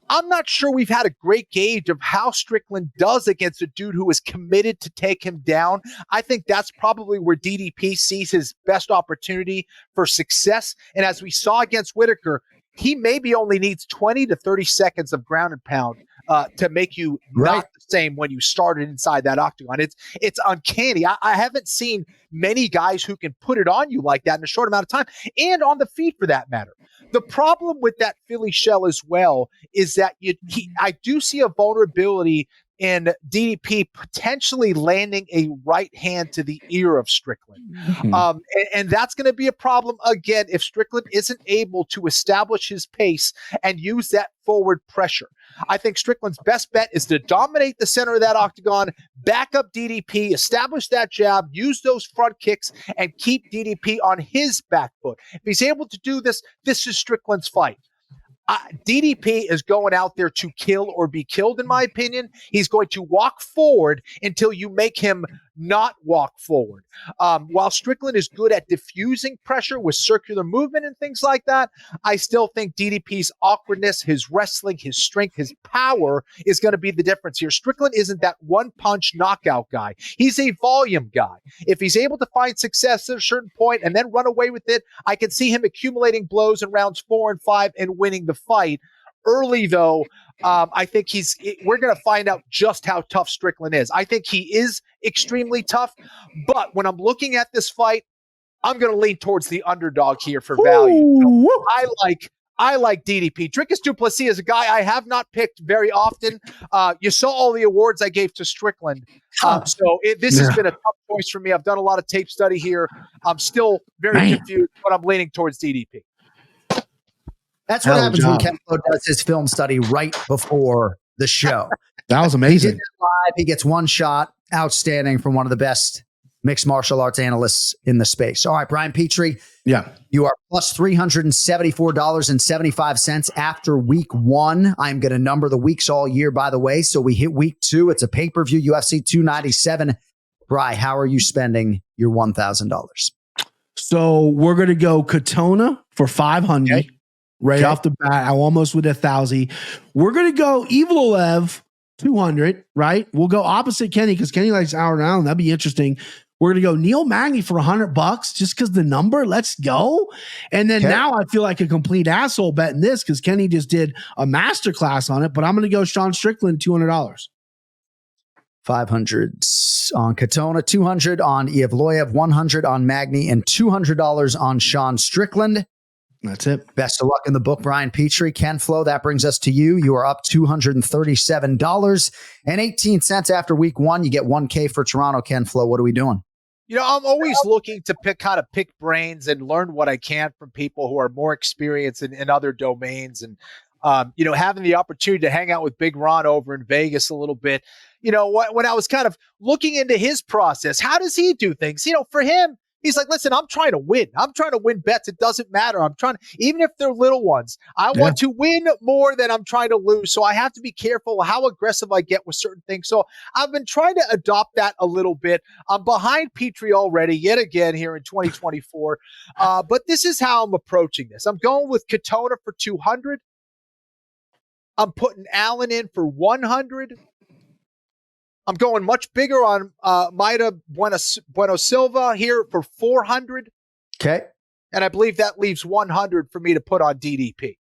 I'm not sure we've had a great gauge of how Strickland does against a dude who is committed to take him down. I think that's probably where DDP sees his best opportunity for success. And as we saw against Whitaker, he maybe only needs 20 to 30 seconds of ground and pound to make you not the same when you started inside that octagon. It's uncanny. I haven't seen many guys who can put it on you like that in a short amount of time, and on the feet for that matter. The problem with that Philly shell as well is that I do see a vulnerability in DDP potentially landing a right hand to the ear of Strickland. And that's going to be a problem, again, if Strickland isn't able to establish his pace and use that forward pressure. I think Strickland's best bet is to dominate the center of that octagon, back up DDP, establish that jab, use those front kicks, and keep DDP on his back foot. If he's able to do this, this is Strickland's fight. DDP is going out there to kill or be killed, in my opinion. He's going to walk forward until you make him not walk forward. While Strickland is good at diffusing pressure with circular movement and things like that, I still think DDP's awkwardness, his wrestling, his strength, his power is going to be the difference here. Strickland isn't that one-punch knockout guy. He's a volume guy. If he's able to find success at a certain point and then run away with it, I can see him accumulating blows in rounds 4 and 5 and winning the fight. Early, though, I think we're going to find out just how tough Strickland is. I think he is extremely tough, but when I'm looking at this fight, I'm going to lean towards the underdog here for value. I like DDP. Dricus du Plessis is a guy I have not picked very often. You saw all the awards I gave to Strickland. This has been a tough choice for me. I've done a lot of tape study here. I'm still very confused, but I'm leaning towards DDP. That's what happens when KenFlo does his film study right before the show. That was amazing. He did that live. He gets one shot. Outstanding from one of the best mixed martial arts analysts in the space. All right, Brian Petrie. Yeah. You are plus $374.75 after week 1. I'm going to number the weeks all year, by the way. So we hit week 2. It's a pay-per-view UFC 297. Bri, how are you spending your $1,000? So we're going to go Katona for 500. Okay. Right off the bat, I almost with 1,000. We're going to go Evil Olev 200, right? We'll go opposite Kenny because Kenny likes Aaron Allen. That'd be interesting. We're going to go Neil Magny for $100 just because the number. Let's go. And then now I feel like a complete asshole betting this because Kenny just did a masterclass on it, but I'm going to go Sean Strickland $200. 500 on Katona, 200 on Evloev, 100 on Magny, and $200 on Sean Strickland. That's it. Best of luck in the book, Brian Petrie. KenFlo, that brings us to you. You are up $237.18 after week one. You get $1K for Toronto. KenFlo, what are we doing? I'm always looking to pick brains and learn what I can from people who are more experienced in other domains. And, having the opportunity to hang out with Big Ron over in Vegas a little bit, when I was kind of looking into his process, how does he do things? For him, he's like, listen, I'm trying to win. I'm trying to win bets. It doesn't matter. Even if they're little ones, I want to win more than I'm trying to lose. So I have to be careful how aggressive I get with certain things. So I've been trying to adopt that a little bit. I'm behind Petrie already, yet again here in 2024. But this is how I'm approaching this. I'm going with Katona for 200. I'm putting Allen in for 100. I'm going much bigger on Maida Bueno Silva here for 400. Okay. And I believe that leaves 100 for me to put on DDP.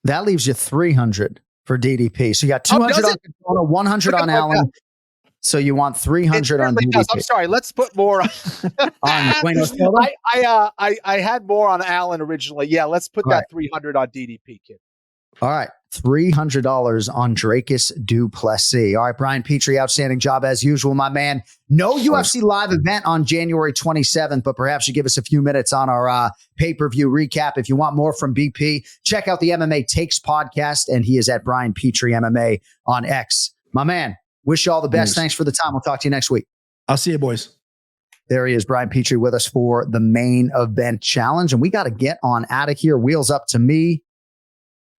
That leaves you 300 for DDP. So you got 200 on Katona, 100 on Allen. So you want 300 on DDP. I'm sorry. Let's put more on Bueno Silva. I had more on Allen originally. Yeah, let's put that 300 on DDP, kid. All right. $300 on Dracus du Plessis. All right, Brian Petrie, outstanding job as usual, my man. No UFC live event on January 27th, but perhaps you give us a few minutes on our pay-per-view recap. If you want more from BP, check out the MMA Takes podcast, and he is at Brian Petrie MMA on X. My man, wish you all the best. Thanks for the time. We'll talk to you next week. I'll see you, boys. There he is, Brian Petrie, with us for the main event challenge, and we got to get on out of here. Wheels up to me.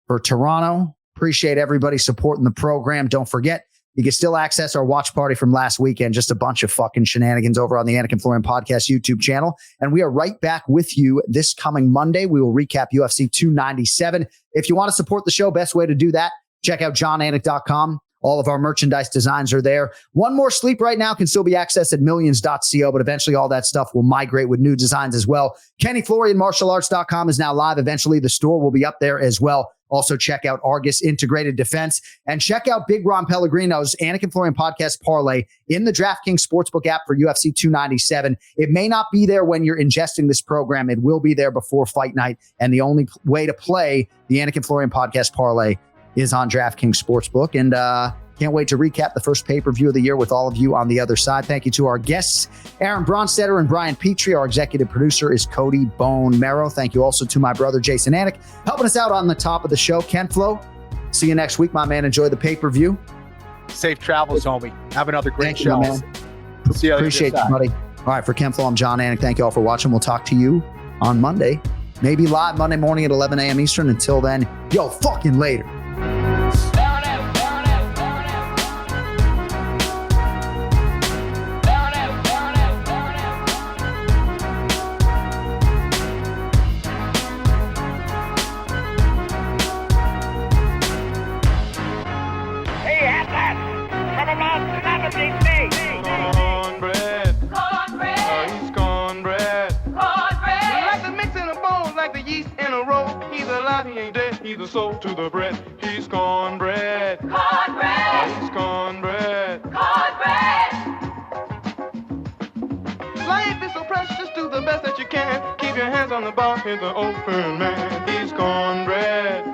For Toronto, appreciate everybody supporting the program. Don't forget, you can still access our watch party from last weekend. Just a bunch of fucking shenanigans over on the Anik Florian Podcast YouTube channel. And we are right back with you this coming Monday. We will recap UFC 297. If you want to support the show, best way to do that, check out johnanik.com. All of our merchandise designs are there. One More Sleep right now can still be accessed at millions.co, but eventually all that stuff will migrate with new designs as well. KennyFlorianMartialArts.com is now live. Eventually the store will be up there as well. Also check out Argus Integrated Defense and check out Big Ron Pellegrino's Anik Florian Podcast Parlay in the DraftKings Sportsbook app for UFC 297. It may not be there when you're ingesting this program. It will be there before fight night. And the only way to play the Anik Florian Podcast Parlay is on DraftKings Sportsbook. And can't wait to recap the first pay-per-view of the year with all of you on the other side. Thank you to our guests, Aaron Bronsteter and Brian Petrie. Our executive producer is Cody Bone Merrow. Thank you also to my brother, Jason Anik, helping us out on the top of the show. KenFlo, see you next week, my man. Enjoy the pay-per-view. Safe travels, homie. Have another great show. Man. See you. Appreciate you, buddy. All right, for KenFlo, I'm John Anik. Thank you all for watching. We'll talk to you on Monday, maybe live Monday morning at 11 a.m. Eastern. Until then, yo, fucking later. Soul to the bread, he's cornbread. Cornbread. He's cornbread. Cornbread. Life is so precious, do the best that you can. Keep your hands on the bar, here's the open man. He's cornbread.